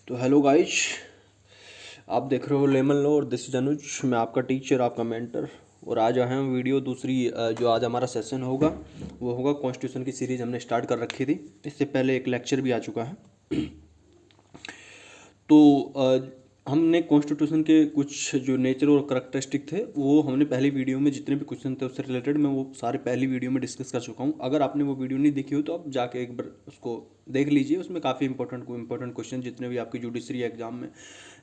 तो hello guys, आप देख रहे हो लेमन लो और दिस इज अनुज। मैं आपका टीचर, आपका मेंटर। और आज आए हैं वीडियो दूसरी। जो आज हमारा सेशन होगा वो होगा कॉन्स्टिट्यूशन की सीरीज़ हमने स्टार्ट कर रखी थी। इससे पहले एक लेक्चर भी आ चुका है। तो हमने कॉन्स्टिट्यूशन के कुछ जो नेचर और करैक्टरिस्टिक थे वो हमने पहली वीडियो में जितने भी क्वेश्चन थे उससे रिलेटेड मैं वो सारे पहली वीडियो में डिस्कस कर चुका हूँ। अगर आपने वो वीडियो नहीं देखी हो तो आप जाके एक बार उसको देख लीजिए। उसमें काफ़ी इंपॉर्टेंट क्वेश्चन जितने भी आपके जुडिशरी एग्जाम में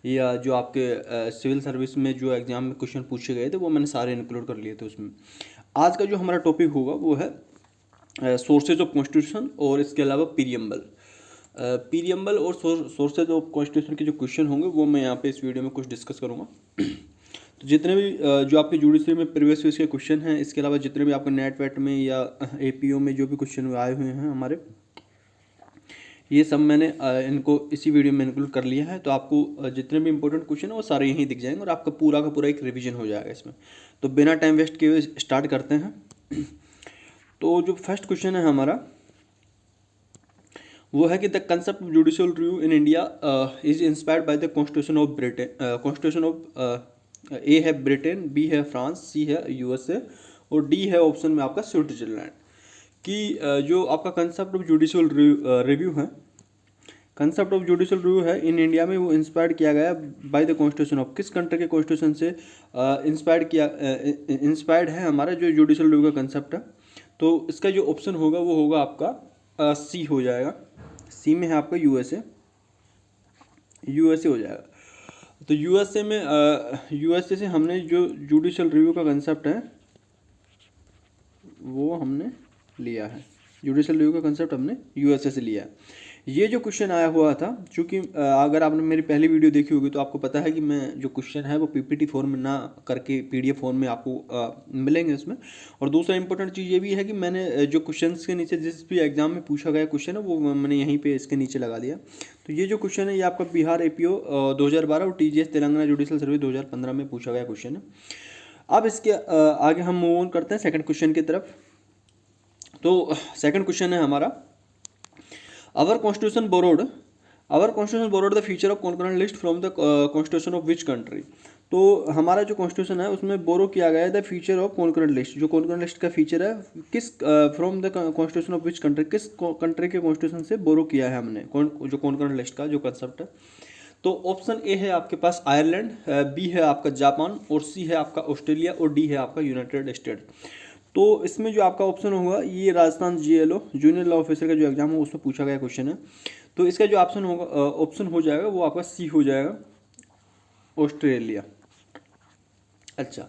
या जो आपके सिविल सर्विस में जो एग्जाम में क्वेश्चन पूछे गए थे वो मैंने सारे इंक्लूड कर लिए थे उसमें। आज का जो हमारा टॉपिक होगा वो है सोर्सेज ऑफ कॉन्स्टिट्यूशन और इसके अलावा पीरियम्बल। पीरियम्बल और सोर्सेज ऑफ कॉन्स्टिट्यूशन के जो क्वेश्चन होंगे वो मैं यहाँ पे इस वीडियो में कुछ डिस्कस करूँगा। तो जितने भी जो आपके जुडिशरी में प्रीवियस ईयर के क्वेश्चन हैं, इसके अलावा जितने भी आपके नेट वेट में या एपीओ में जो भी क्वेश्चन आए हुए हैं हमारे, ये सब मैंने इनको इसी वीडियो में इंक्लूड कर लिया है। तो आपको जितने भी इंपॉर्टेंट क्वेश्चन हैं वो सारे यहीं दिख जाएंगे और आपका पूरा का पूरा एक रिवीजन हो जाएगा इसमें। तो बिना टाइम वेस्ट किए हुए स्टार्ट करते हैं। तो जो फर्स्ट क्वेश्चन है हमारा वो है कि the concept of judicial review in India is inspired by the constitution of Britain. Constitution of A है ब्रिटेन, बी है फ्रांस, सी है यूएसए और डी है ऑप्शन में आपका स्विट्जरलैंड। कि जो आपका कंसेप्ट ऑफ जुडिशियल रिव्यू है, कंसेप्ट ऑफ जुडिशियल रिव्यू है इन इंडिया में, वो इंस्पायर्ड किया गया बाय द कॉन्स्टिट्यूशन ऑफ, किस कंट्री के कॉन्स्टिट्यूशन से इंस्पायर्ड है हमारा जो जुडिशियल रिव्यू का कंसेप्ट है। तो इसका जो ऑप्शन होगा वो होगा आपका सी हो जाएगा। सी में है आपका यूएसए, यूएसए हो जाएगा। तो यूएसए में यूएसए से हमने जो जुडिशियल रिव्यू का कंसेप्ट है वो हमने लिया है। जुडिशियल रिव्यू का कंसेप्ट हमने यूएसए से लिया है। ये जो क्वेश्चन आया हुआ था, चूँकि अगर आपने मेरी पहली वीडियो देखी होगी तो आपको पता है कि मैं जो क्वेश्चन है वो पीपीटी फॉर्म में ना करके पीडीएफ फॉर्म में आपको मिलेंगे इसमें। और दूसरा इंपॉर्टेंट चीज़ ये भी है कि मैंने जो क्वेश्चन के नीचे जिस भी एग्जाम में पूछा गया क्वेश्चन है वो मैंने यहीं पर इसके नीचे लगा दिया। तो ये जो क्वेश्चन है ये आपका बिहार एपीओ 2012 और टीजीएस तेलंगाना जुडिशियल सर्विस 2015 में पूछा गया क्वेश्चन है। अब इसके आगे हम मूव ऑन करते हैं सेकंड क्वेश्चन की तरफ। तो सेकंड क्वेश्चन है हमारा, Our constitution borrowed the feature of concurrent list from the constitution of which country। तो हमारा जो कॉन्स्टिट्यूशन है उसमें बोरो किया गया है the feature of concurrent list. जो कॉन्करेंट लिस्ट का फीचर है किस from the constitution of which country, किस कंट्री के कॉन्स्टिट्यूशन से बोरो किया है हमने जो कॉन्करेंट लिस्ट का जो कंसेप्ट है। तो ऑप्शन ए है आपके पास आयरलैंड, बी है आपका जापान और सी है आपका ऑस्ट्रेलिया और डी है आपका यूनाइटेड स्टेट। तो इसमें जो आपका ऑप्शन होगा ये राजस्थान जीएलओ जूनियर लॉ ऑफिसर का जो एग्जाम हो उसमें पूछा गया क्वेश्चन है। तो इसका जो ऑप्शन होगा ऑप्शन हो जाएगा वो आपका सी हो जाएगा, ऑस्ट्रेलिया। अच्छा,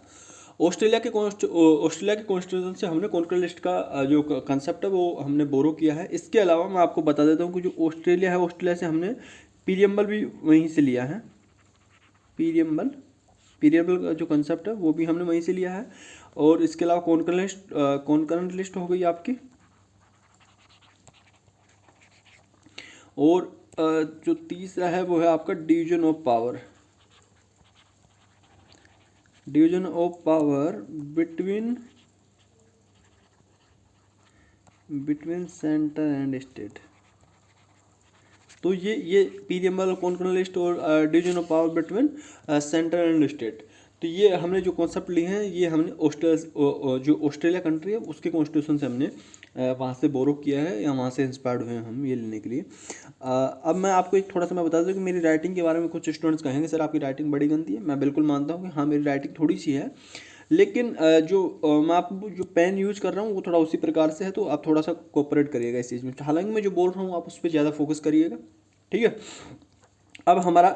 ऑस्ट्रेलिया के कॉन्स्टिट्यूशन से हमने कॉन्करेंट लिस्ट का जो कंसेप्ट है वो हमने बोरो किया है। इसके अलावा मैं आपको बता देता हूँ कि जो ऑस्ट्रेलिया है ऑस्ट्रेलिया से हमने पीरियम्बल भी वहीं से लिया है। पीरियम्बल का जो कंसेप्ट है वो भी हमने वहीं से लिया है। और इसके अलावा कॉन्करेंट लिस्ट हो गई आपकी। और जो तीसरा है वो है आपका division of power between centre and state. तो ये पीरियम्बल, कॉन्करेंट लिस्ट और division of power between centre and state. तो ये हमने जो कॉन्सेप्ट लिए हैं ये हमने जो ऑस्ट्रेलिया कंट्री है उसके कॉन्स्टिट्यूशन से हमने वहाँ से बोरो किया है या वहाँ से इंस्पायर्ड हुए हैं हम ये लेने के लिए। अब मैं आपको एक थोड़ा सा मैं बता दूँ कि मेरी राइटिंग के बारे में कुछ स्टूडेंट्स कहेंगे सर आपकी राइटिंग बड़ी गंदी है। मैं बिल्कुल मानता हूँ कि हाँ मेरी राइटिंग थोड़ी सी है, लेकिन मैं आपको जो पेन यूज़ कर रहा हूँ वो थोड़ा उसी प्रकार से है। तो आप थोड़ा सा कोऑपरेट करिएगा इस चीज़ में। हालांकि मैं जो बोल रहा हूँ आप उस पर ज़्यादा फोकस करिएगा, ठीक है। अब हमारा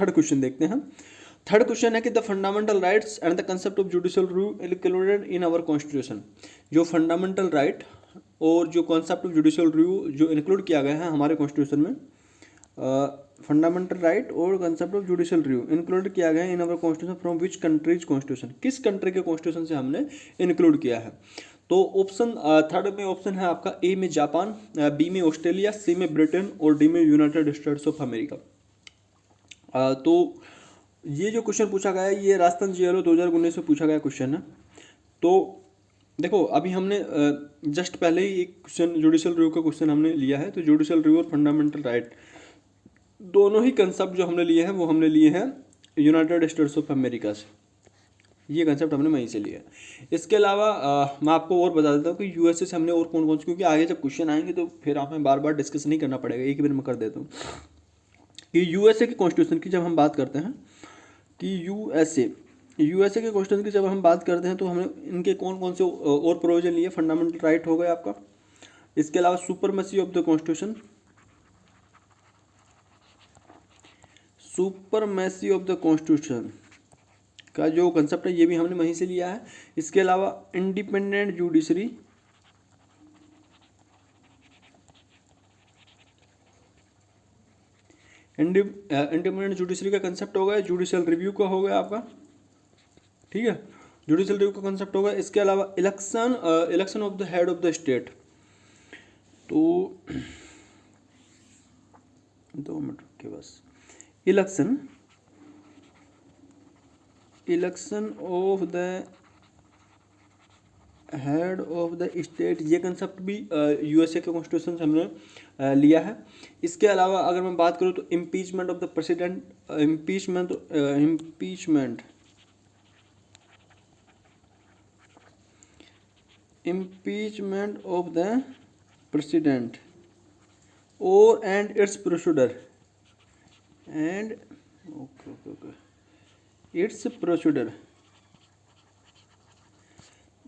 थर्ड क्वेश्चन देखते हैं। थर्ड क्वेश्चन है कि the fundamental rights and the concept of judicial review included in our constitution. जो फंडामेंटल राइट और जो कॉन्सेप्ट ऑफ जुडिशियल रिव्यू जो इंक्लूड किया गया है हमारे कॉन्स्टिट्यूशन में, फंडामेंटल राइट और concept of judicial review include किया गया है in our constitution from which countries constitution, किस कंट्री के कॉन्स्टिट्यूशन से हमने इंक्लूड किया है। तो ऑप्शन थर्ड में ऑप्शन है आपका ए में जापान, बी में ऑस्ट्रेलिया, सी में ब्रिटेन और डी में यूनाइटेड स्टेट्स ऑफ अमेरिका। तो ये जो क्वेश्चन पूछा गया है ये राजस्थान जीएलओ 2019 में पूछा गया क्वेश्चन है। तो देखो अभी हमने जस्ट पहले ही एक क्वेश्चन जुडिशियल रिव्यू का क्वेश्चन हमने लिया है। तो जुडिशियल रिव्यू और फंडामेंटल राइट दोनों ही कंसेप्ट जो हमने लिए हैं वो हमने लिए हैं यूनाइटेड स्टेट्स ऑफ अमेरिका से, ये कंसेप्ट हमने वहीं से लिया है। इसके अलावा मैं आपको और बता देता हूँ कि यूएसए से हमने और कौन कौन से, क्योंकि आगे जब क्वेश्चन आएंगे तो फिर हमें बार बार डिस्कस नहीं करना पड़ेगा, एक ही बार में कर देता हूँ कि यूएसए के कॉन्स्टिट्यूशन की जब हम बात करते हैं कि यूएसए के कॉन्स्टिट्यूशन की जब हम बात करते हैं तो हमने इनके कौन कौन से और प्रोविजन लिए। फंडामेंटल राइट हो गया आपका, इसके अलावा supremacy of the constitution, supremacy of the constitution का जो कंसेप्ट है ये भी हमने वहीं से लिया है। इसके अलावा इंडिपेंडेंट जुडिशरी, इंडिपेंडेंट जुडिशरी का कंसेप्ट हो गया, जुडिशियल रिव्यू का हो गया आपका, ठीक है, जुडिशियल रिव्यू का कंसेप्ट होगा। इसके अलावा election of the head of the state, तो 2 मिनट के बस, election of the head of the state, ये कंसेप्ट भी यूएसए के कॉन्स्टिट्यूशन से हमने लिया है। इसके अलावा अगर मैं बात करूँ तो impeachment of the president, impeachment of the president और and its procedure its procedure,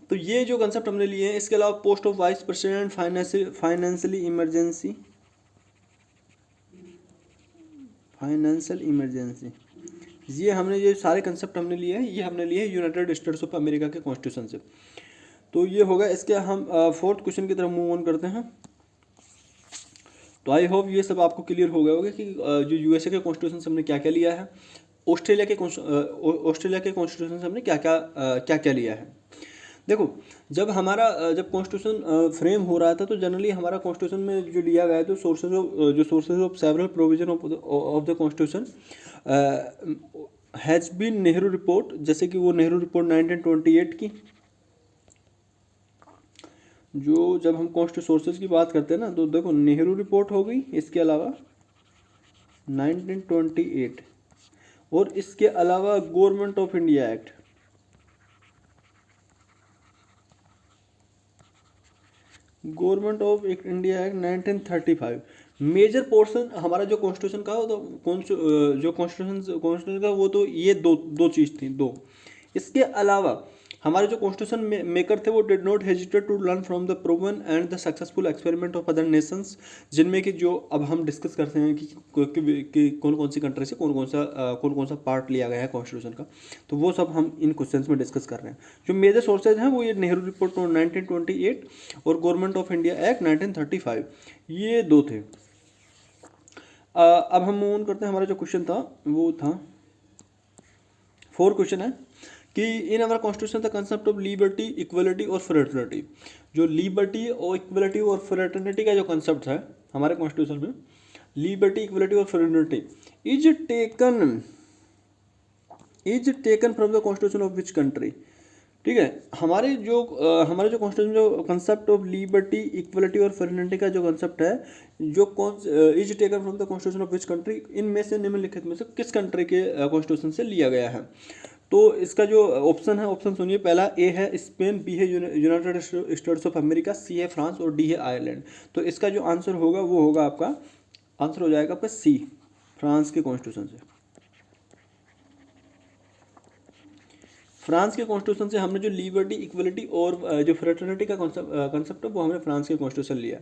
तो ये जो कंसेप्ट हमने लिए हैं। इसके अलावा post of vice president, financial emergency, ये हमने ये सारे कंसेप्ट हमने लिए हैं, ये हमने लिए हैं यूनाइटेड स्टेट्स ऑफ अमेरिका के कॉन्स्टिट्यूशन से। तो ये होगा। इसके हम फोर्थ क्वेश्चन की तरफ मूव ऑन करते हैं। तो आई होप ये सब आपको क्लियर हो गया होगा कि जो यूएसए के कॉन्स्टिट्यूशन से हमने क्या क्या लिया है, ऑस्ट्रेलिया के कॉन्स्टिट्यूशन से हमने क्या क्या लिया है। देखो, जब कॉन्स्टिट्यूशन फ्रेम हो रहा था तो जनरली हमारा कॉन्स्टिट्यूशन में जो लिया गया है तो sources of several provision of the constitution has been Nehru report, जैसे कि वो नेहरू रिपोर्ट 1928 की, जो जब हम सोर्सेज की बात करते हैं ना तो देखो नेहरू रिपोर्ट हो गई, इसके अलावा 1928, और इसके अलावा government of India act, government of India act 1935। Major portion हमारा जो कॉन्स्टिट्यूशन का तो जो कॉन्स्टिट्यूशन का वो तो ये दो चीज़ थी, दो। इसके अलावा हमारे जो कॉन्स्टिट्यूशन मेकर थे वो did not hesitate to learn from the proven and the successful experiment of other nations, जिनमें कि जो अब हम डिस्कस करते हैं कि कौन कौन सी कंट्री से कौन कौन सा पार्ट लिया गया है कॉन्स्टिट्यूशन का, तो वो सब हम इन क्वेश्चंस में डिस्कस कर रहे हैं। जो मेजर सोर्सेज हैं वो ये नेहरू रिपोर्ट 1928 और गवर्नमेंट ऑफ इंडिया एक्ट 1935, ये दो थे। अब हम मूव ऑन करते हैं। हमारा जो क्वेश्चन था वो था 4 क्वेश्चन है कि इन हमारा constitution the concept of liberty, equality और फ्रेटर्निटी, जो लिबर्टी और इक्वलिटी और फ्रेटर्निटी का जो कंसेप्ट है हमारे कॉन्स्टिट्यूशन में, लिबर्टी, इक्वलिटी और fraternity is taken from the constitution of which country. ठीक है, हमारे जो कॉन्स्टिट्यूशन जो कंसेप्ट ऑफ लिबर्टी, इक्वलिटी और फ्रेटर्निटी का जो कंसेप्ट है, जो is taken from the constitution of which country, इनमें से निम्नलिखित में से किस कंट्री के कॉन्स्टिट्यूशन से लिया गया है। तो इसका जो ऑप्शन है, ऑप्शन सुनिए। पहला ए है स्पेन, बी है यूनाइटेड स्टेट्स ऑफ अमेरिका, सी है फ्रांस और डी है आयरलैंड। तो इसका जो आंसर होगा वो होगा आपका आंसर हो जाएगा आपका सी, फ्रांस के कॉन्स्टिट्यूशन से। फ्रांस के कॉन्स्टिट्यूशन से हमने जो लिबर्टी, इक्वलिटी और जो फ्रेटर्निटी का कंसेप्ट है वो हमने फ्रांस के कॉन्स्टिट्यूशन लिया।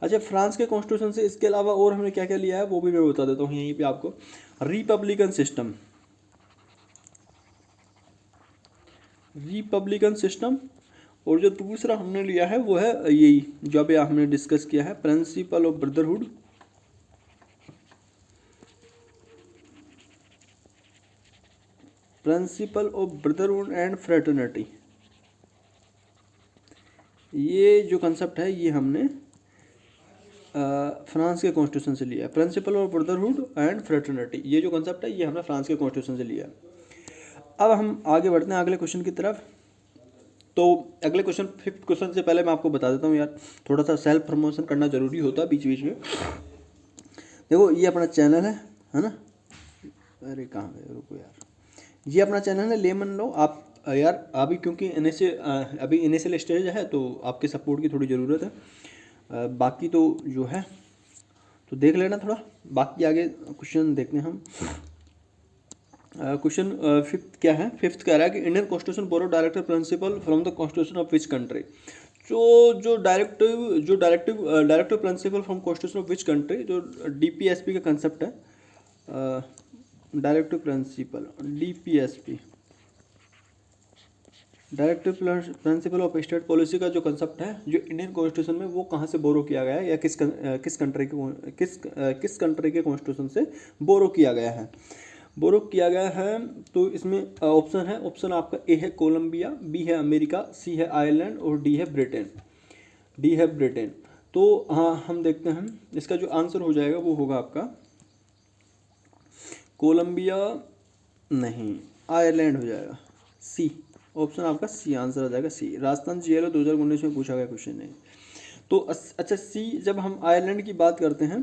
अच्छा, फ्रांस के कॉन्स्टिट्यूशन से इसके अलावा और हमने क्या क्या लिया है वो भी मैं बता देता हूँ यहीं पे आपको। रिपब्लिकन सिस्टम, और जो दूसरा हमने लिया है वो है यही जो अभी हमने डिस्कस किया है, principle of brotherhood, and fraternity. ये जो कंसेप्ट है ये हमने फ्रांस के कॉन्स्टिट्यूशन से लिया। Principle of brotherhood and fraternity, ये जो कंसेप्ट है ये हमने फ्रांस के कॉन्स्टिट्यूशन से लिया। अब हम आगे बढ़ते हैं अगले क्वेश्चन की तरफ। तो अगले क्वेश्चन, 5th क्वेश्चन से पहले मैं आपको बता देता हूँ यार, थोड़ा सा सेल्फ प्रमोशन करना जरूरी होता है बीच बीच में। देखो, ये अपना चैनल है है ना। अरे कहाँ गए, रुको यार। ये अपना चैनल है लेमन लो। आप यार अभी क्योंकि अभी इनिशियल स्टेज है तो आपके सपोर्ट की थोड़ी ज़रूरत है। बाकी तो जो है तो देख लेना थोड़ा, बाकी आगे क्वेश्चन देखते हैं हम। क्वेश्चन फिफ्थ क्या है, फिफ्थ कह रहा है कि Indian constitution borrow directive principle from the constitution of which country. जो directive principle from constitution of which country, जो डीपीएसपी का कंसेप्ट है, directive principle DPSP, directive principle of state policy का जो कंसेप्ट है जो इंडियन कॉन्स्टिट्यूशन में, वो कहाँ से बोरो किया गया है या किस कंट्री के कॉन्स्टिट्यूशन से बोरो किया गया है। बोरो किया गया है तो इसमें ऑप्शन है, ऑप्शन आपका ए है कोलंबिया, बी है अमेरिका, सी है आयरलैंड और डी है ब्रिटेन। तो हाँ हम देखते हैं, इसका जो आंसर हो जाएगा वो होगा आपका कोलंबिया नहीं, आयरलैंड हो जाएगा, सी ऑप्शन आपका सी आंसर आ जाएगा, सी। राजस्थान जीएलओ 2019 में पूछा गया क्वेश्चन है। तो अच्छा सी, जब हम आयरलैंड की बात करते हैं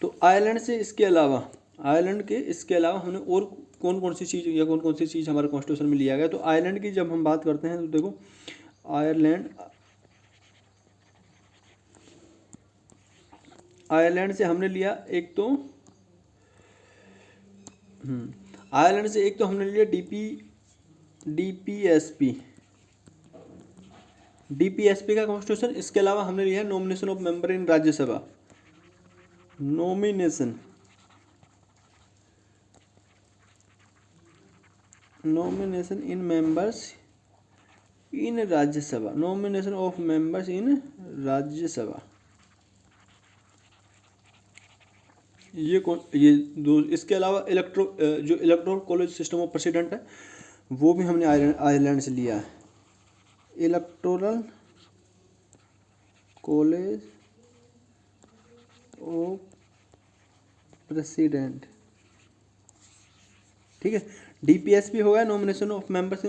तो आयरलैंड से इसके अलावा हमने और कौन कौन सी चीज़ या कौन कौन सी चीज़ हमारे कॉन्स्टिट्यूशन में लिया गया। तो आयरलैंड की जब हम बात करते हैं तो देखो आयरलैंड से हमने लिया एक तो आयरलैंड से एक तो हमने लिया डीपीएसपी का कॉन्स्टिट्यूशन। इसके अलावा हमने लिया nomination of member in Rajya Sabha, nomination in members in Rajya Sabha, nomination of members in Rajya Sabha. ये दो। इसके अलावा जो electoral college system of president है वो भी हमने आयरलैंड से लिया है, इलेक्टोरल कॉलेज ऑफ प्रेसिडेंट, ठीक है। डीपीएसपी हो गया nomination of members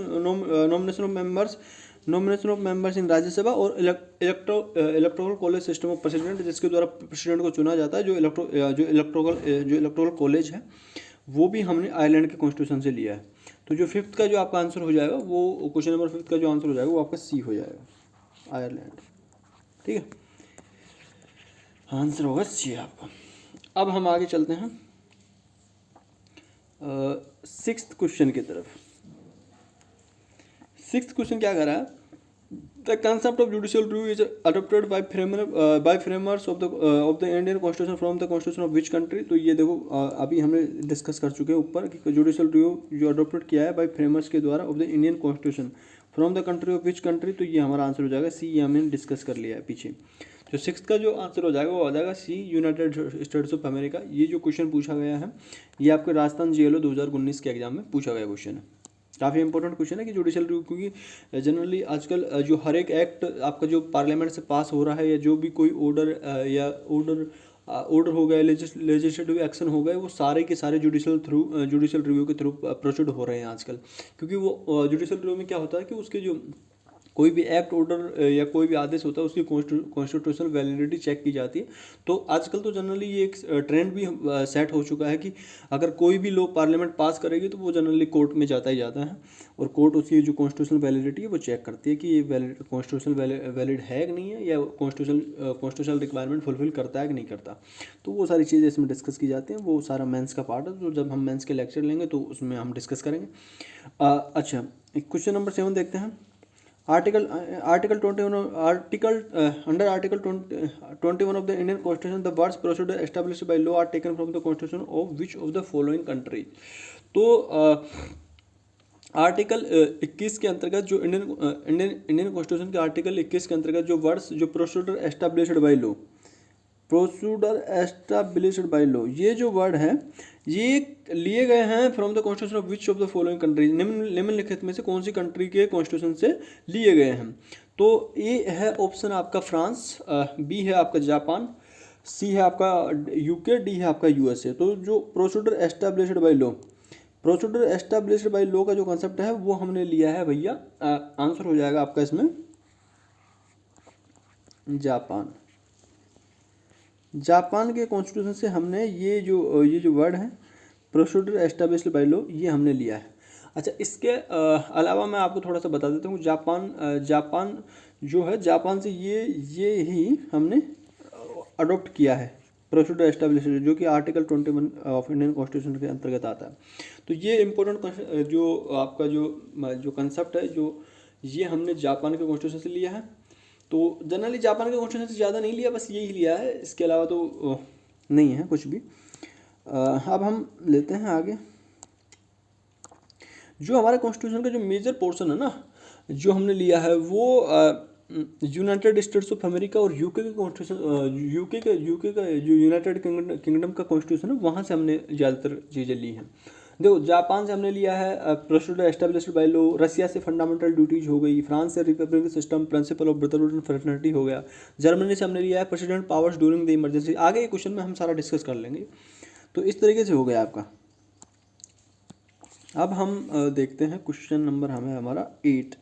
in Rajya Sabha, और electoral college system of president, जिसके द्वारा प्रेसिडेंट को चुना जाता है, जो इलेक्टोरल कॉलेज है वो भी हमने आयरलैंड के कॉन्स्टिट्यूशन से लिया है। तो जो फिफ्थ का जो आपका आंसर हो जाएगा वो क्वेश्चन नंबर फिफ्थ का जो आंसर हो जाएगा वो आपका सी हो जाएगा, आयरलैंड, ठीक है। आंसर होगा सी आपका। अब हम आगे चलते हैं सिक्स्थ क्वेश्चन की तरफ। सिक्स्थ क्वेश्चन क्या कर रहा है, the concept of judicial review is adopted by framers of the Indian constitution from the constitution of which country. तो ये देखो अभी हमने डिस्कस कर चुके हैं ऊपर कि जुडिशियल रिव्यू जो अडोप्टेड किया है बाय फ्रेमर्स के द्वारा of the Indian constitution from the country of which country. तो ये हमारा आंसर हो जाएगा सी, ये हमने डिस्कस कर लिया है पीछे। जो सिक्स्थ का जो आंसर हो जाएगा वो आ जाएगा सी, यूनाइटेड स्टेट्स ऑफ अमेरिका। ये जो क्वेश्चन पूछा गया है ये आपके राजस्थान जीएलओ 2019 के एग्जाम में पूछा गया क्वेश्चन है। काफ़ी इंपॉर्टेंट क्वेश्चन है कि जुडिशियल रिव्यू, क्योंकि जनरली आजकल जो हर एक एक्ट आपका जो पार्लियामेंट से पास हो रहा है या जो भी कोई ऑर्डर हो गए, लेजिस्लेटिव एक्शन हो गए, वो सारे के सारे जुडिशियल रिव्यू के थ्रू प्रोसीड हो रहे हैं आजकल। क्योंकि वो जुडिशियल रिव्यू में क्या होता है कि उसके जो कोई भी एक्ट, ऑर्डर या कोई भी आदेश होता है उसकी कॉन्स्टिट्यूशनल वैलिडिटी चेक की जाती है। तो आजकल तो जनरली ये एक ट्रेंड भी सेट हो चुका है कि अगर कोई भी लॉ पार्लियामेंट पास करेगी तो वो जनरली कोर्ट में जाता ही जाता है, और कोर्ट उसकी जो कॉन्स्टिट्यूशनल वैलिडिटी है वो चेक करती है कि ये कॉन्स्टिट्यूशनल वैलिड है कि नहीं है, या कॉन्स्टिट्यूशनल रिक्वायरमेंट फुलफिल करता है कि नहीं करता। तो वो सारी चीज़ें इसमें डिस्कस की जाती हैं। वो सारा मेंस का पार्ट है, तो जब हम मेंस के लेक्चर लेंगे तो उसमें हम डिस्कस करेंगे। अच्छा, क्वेश्चन नंबर 7 देखते हैं। Article 21 under Article 21 of the Indian Constitution, the words procedure established by law are taken from the Constitution of which of the following country। तो आर्टिकल 21 के अंतर्गत जो इंडियन कॉन्स्टिट्यूशन के आर्टिकल 21 के अंतर्गत जो वर्ड्स जो प्रोसीडर एस्टैब्लिश्ड बाय लॉ, ये जो वर्ड है ये लिए गए हैं from the constitution of which of the following countries, निम्नलिखित में से कौन सी कंट्री के कॉन्स्टिट्यूशन से लिए गए हैं। तो ए है ऑप्शन आपका फ्रांस, बी है आपका जापान, सी है आपका यूके, डी है आपका यूएसए। तो जो प्रोसीडर एस्टैब्लिश्ड बाय लॉ का जो कंसेप्ट है वो हमने लिया है भैया, आंसर हो जाएगा आपका इसमें जापान। जापान के कॉन्स्टिट्यूशन से हमने ये जो वर्ड है प्रोसीड्यूर एस्टेब्लिश्ड बाय लॉ, ये हमने लिया है। अच्छा, इसके अलावा मैं आपको थोड़ा सा बता देता हूँ। जापान जो है, जापान से ये ही हमने अडॉप्ट किया है प्रोसीड्यूर एस्टेब्लिश्ड, जो कि आर्टिकल 21 ऑफ इंडियन कॉन्स्टिट्यूशन के अंतर्गत आता है। तो ये इम्पोर्टेंट जो आपका जो कंसेप्ट है, जो ये हमने जापान के कॉन्स्टिट्यूशन से लिया है। तो जनरली जापान के कॉन्स्टिट्यूशन से ज़्यादा नहीं लिया, बस यही लिया है, इसके अलावा तो नहीं है कुछ भी। अब हम लेते हैं आगे। जो हमारे कॉन्स्टिट्यूशन का जो मेजर पोर्शन है ना, जो हमने लिया है वो यूनाइटेड स्टेट्स ऑफ अमेरिका और यूके के कॉन्स्टिट्यूशन, यूके का जो यूनाइटेड किंगडम का कॉन्स्टिट्यूशन है, वहाँ से हमने ज़्यादातर चीज़ें ली हैं। देखो, जापान से हमने लिया है प्रोसीड्यूर एस्टेब्लिश्ड बाय लॉ, रसिया से फंडामेंटल ड्यूटीज हो गई, फ्रांस से Republic system, principle of brotherhood and fraternity हो गया, जर्मनी से हमने लिया है president powers during the emergency. आगे ये क्वेश्चन में हम सारा डिस्कस कर लेंगे। तो इस तरीके से हो गया आपका। अब हम देखते हैं क्वेश्चन नंबर हमारा 8।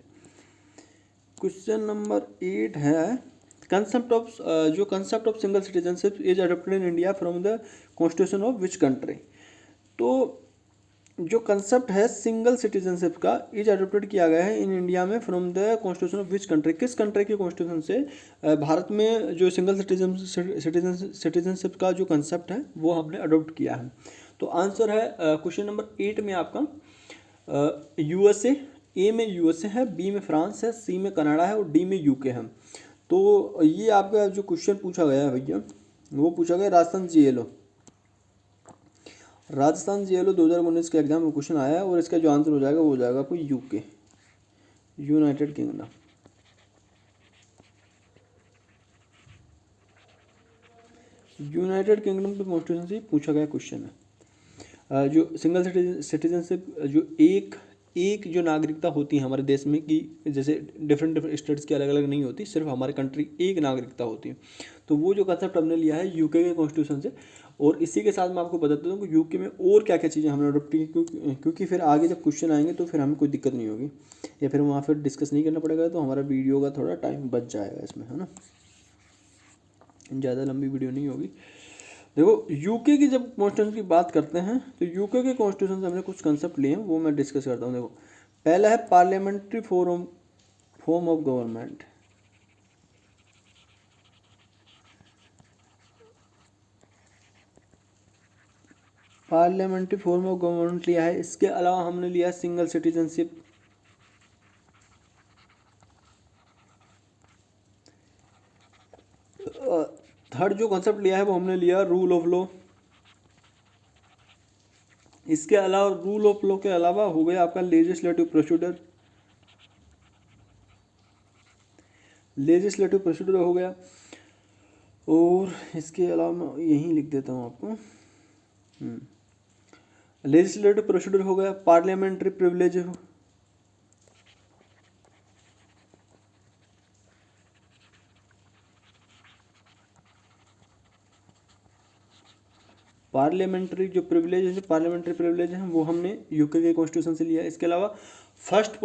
क्वेश्चन नंबर 8 है concept of single citizenship is adopted in India from the constitution of which country. तो जो कंसेप्ट है सिंगल सिटीजनशिप का, इज अडॉप्टेड किया गया है इन इंडिया में from the constitution of which country. किस कंट्री के कॉन्स्टिट्यूशन से भारत में जो सिंगल सिटीजनशिप का जो कंसेप्ट है वो हमने अडॉप्ट किया है। तो आंसर है क्वेश्चन नंबर 8 में आपका यूएसए। ए में यूएसए है, बी में फ्रांस है, सी में कनाडा है और डी में यूके है। तो ये आपका जो क्वेश्चन पूछा गया है भैया, वो पूछा गया राजस्थान जीएलओ 2019 के एग्जाम में क्वेश्चन आया है, और इसका जो आंसर हो जाएगा वो हो जाएगा आपको UK, United kingdom. United kingdom के कॉन्स्टिट्यूशन से पूछा गया क्वेश्चन है। जो सिंगल सिटीजनशिप, जो एक जो नागरिकता होती है हमारे देश में, कि जैसे डिफरेंट स्टेट्स की अलग अलग नहीं होती, सिर्फ हमारे कंट्री एक नागरिकता होती है। तो वो जो कंसेप्ट हमने लिया है यूके के कॉन्स्टिट्यूशन से। और इसी के साथ मैं आपको बता देता हूँ कि यूके में और क्या क्या चीज़ें हमने अडोप्ट की, क्योंकि फिर आगे जब क्वेश्चन आएंगे तो फिर हमें कोई दिक्कत नहीं होगी, या फिर वहाँ फिर डिस्कस नहीं करना पड़ेगा, तो हमारा वीडियो का थोड़ा टाइम बच जाएगा इसमें, है ना, ज़्यादा लंबी वीडियो नहीं होगी। देखो, यूके की जब कॉन्स्टिट्यूशन की बात करते हैं, तो यूके के कॉन्स्टिट्यूशन से हमने कुछ कंसेप्ट लिए हैं, वो मैं डिस्कस करता हूँ। देखो, पहला है parliamentary form of government. Parliamentary form of government लिया है। इसके अलावा हमने लिया है सिंगल सिटीजनशिप, थर्ड जो कॉन्सेप्ट लिया है वो हमने लिया रूल ऑफ लॉ। इसके अलावा रूल ऑफ लॉ के अलावा हो गया आपका लेजिस्लेटिव प्रोसीजर हो गया। और इसके अलावा मैं यहीं लिख देता हूँ आपको, लेजिस्लेटिव प्रोसीजर हो गया, पार्लियामेंट्री प्रिविलेज हो, पार्लियामेंट्री प्रिविलेज है वो हमने यूके के कॉन्स्टिट्यूशन से लिया है। इसके अलावा first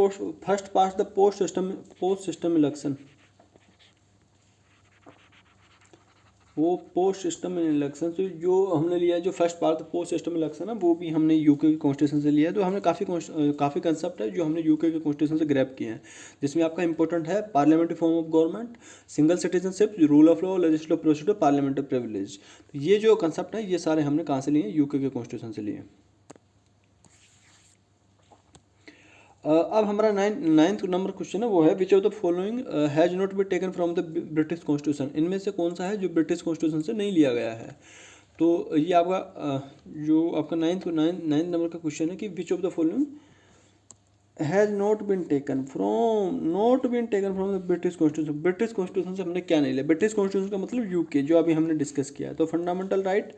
past the post system election, वो पोस्ट सिस्टम इलेक्शन से जो हमने लिया है, जो first part post system election है, वो भी हमने यूके के कॉन्स्टिट्यूशन से लिया है। तो हमने काफ़ी कंसेप्ट है जो हमने यूके के कॉन्स्टिट्यूशन से ग्रैब किए हैं, जिसमें आपका इंपॉर्टेंट है parliamentary form of government, single citizenship, rule of law, legislative procedure, parliamentary privilege. तो ये जो कंसेप्ट है ये सारे हमने कहाँ से लिए हैं, यूके के कॉन्स्टिट्यूशन से लिए। अब हमारा नाइन्थ नंबर क्वेश्चन है, वो है विच of the following has not be taken from the British constitution. इनमें से कौन सा है जो ब्रिटिश कॉन्स्टिट्यूशन से नहीं लिया गया है। तो ये आपका जो आपका नाइन्थ नंबर का क्वेश्चन है कि which of the following has not been taken from the British constitution. British constitution से हमने क्या नहीं लिया। ब्रिटिश कॉन्स्टिट्यूशन का मतलब यूके, जो अभी हमने डिस्कस किया है। तो fundamental right,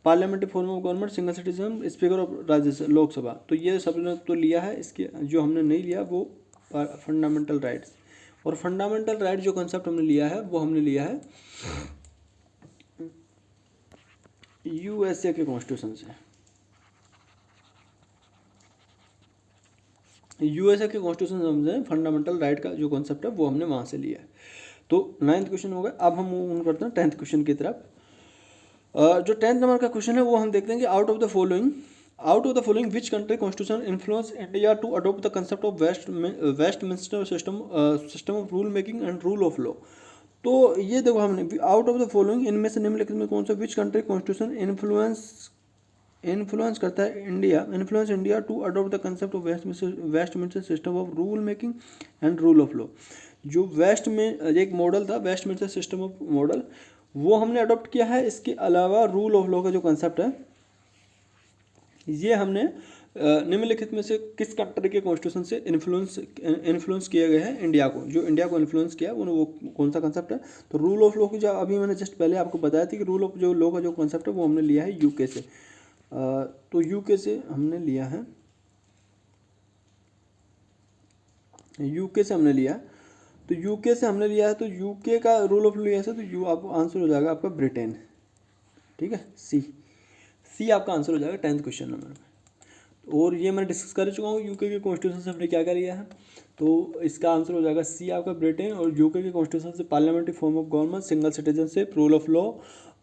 parliamentary form of government, single citizen, speaker of Rajya Sabha, Lok Sabha, तो ये सब ने तो लिया है। इसके जो हमने नहीं लिया वो फंडामेंटल राइट्स। और फंडामेंटल राइट जो कंसेप्ट हमने लिया है वो हमने लिया है यूएसए के कॉन्स्टिट्यूशन से। यूएसए के कॉन्स्टिट्यूशन से हमने फंडामेंटल राइट का जो कॉन्सेप्ट है वो हमने वहाँ से लिया है। तो नाइन्थ क्वेश्चन हो गया। अब हम मूव करते हैं 10th क्वेश्चन की तरफ। जो 10th नंबर का क्वेश्चन है वो हम देखते हैं कि out of the following which country constitution influence India to adopt the concept of Westminster system of rule making and rule of law. तो ये देखो हमने आउट ऑफ द फॉलोइंग इनमें से निम्नलिखित में कौन सा विच कंट्री कॉन्स्टिट्यूशन इन्फ्लुएंस करता है India to adopt the concept of Westminster system of rule making and rule of law. जो वेस्ट में एक मॉडल था वेस्टमिंस्टर सिस्टम ऑफ मॉडल, वो हमने अडोप्ट किया है। इसके अलावा रूल ऑफ लॉ का जो कंसेप्ट है ये हमने निम्नलिखित में से किस कंट्री के कॉन्स्टिट्यूशन से इन्फ्लुएंस किए गए हैं इंडिया को, जो इंडिया को इन्फ्लुएंस किया वो कौन सा कंसेप्ट है। तो रूल ऑफ लॉ की जो अभी मैंने जस्ट पहले आपको बताया थी कि रूल ऑफ जो लॉ का जो कंसेप्ट है वो हमने लिया है यूके से। तो यूके से हमने लिया है तो यूके से हमने लिया है। तो यूके का रूल ऑफ लॉ ऐसा, तो यू आपको आंसर हो जाएगा आपका ब्रिटेन। ठीक है, सी आपका आंसर हो जाएगा 10th क्वेश्चन नंबर में। और ये मैं डिस्कस कर चुका हूँ यूके के कॉन्स्टिट्यूशन से हमने क्या क्या लिया है। तो इसका आंसर हो जाएगा सी आपका ब्रिटेन। और यूके के कॉन्स्टिट्यूशन से parliamentary form of government, single citizenship, rule of law,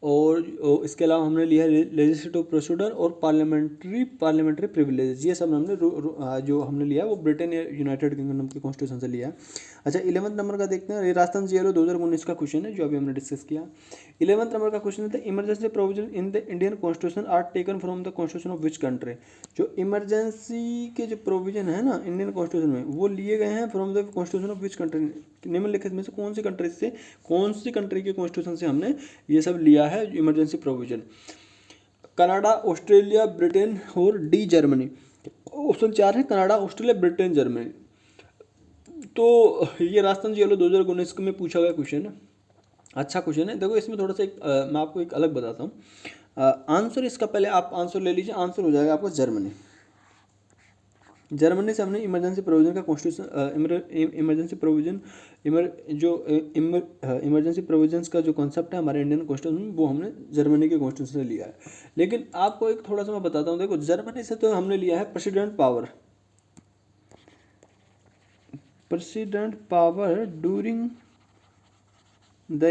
और इसके अलावा हमने लिया है लेजिस्लेटिव प्रोसीडर और पार्लियामेंट्री प्रिविलेज। ये सब हमने जो हमने लिया है वो ब्रिटेन या यूनाइटेड किंगडम के कॉन्स्टिट्यूशन से लिया है। अच्छा, 11th नंबर का देखते हैं। ये राजस्थान जीएलओ 2019 का क्वेश्चन है जो अभी हमने डिस्कस किया। 11th नंबर का क्वेश्चन है emergency provision in the Indian constitution are taken from the constitution of which country. जो इमरजेंसी के जो प्रोविजन है ना इंडियन कॉन्स्टिट्यूशन में, वो लिए गए हैं from the constitution of which country. निम्नलिखित में से कौन सी कंट्री के कॉन्स्टिट्यूशन से हमने ये सब लिया है emergency provision. Canada, Australia, Britain और डी जर्मनी। ऑप्शन 4 है कनाडा, ऑस्ट्रेलिया, ब्रिटेन, जर्मनी। तो ये राजस्थान जीएलओ 2019 में पूछा गया क्वेश्चन है। अच्छा क्वेश्चन है। देखो इसमें थोड़ा सा मैं आपको एक अलग बताता हूँ आंसर। इसका पहले आप आंसर ले लीजिए। आंसर हो जाएगा आपका जर्मनी से हमने इमरजेंसी प्रोविजन का कॉन्स्टिट्यूशन इमरजेंसी प्रोविजंस का जो कॉन्सेप्ट है हमारे इंडियन कॉन्स्टिट्यूशन में, वो हमने जर्मनी के कॉन्स्टिट्यूशन से लिया है। लेकिन आपको एक थोड़ा सा मैं बताता हूँ। देखो जर्मनी से तो हमने लिया है president power during the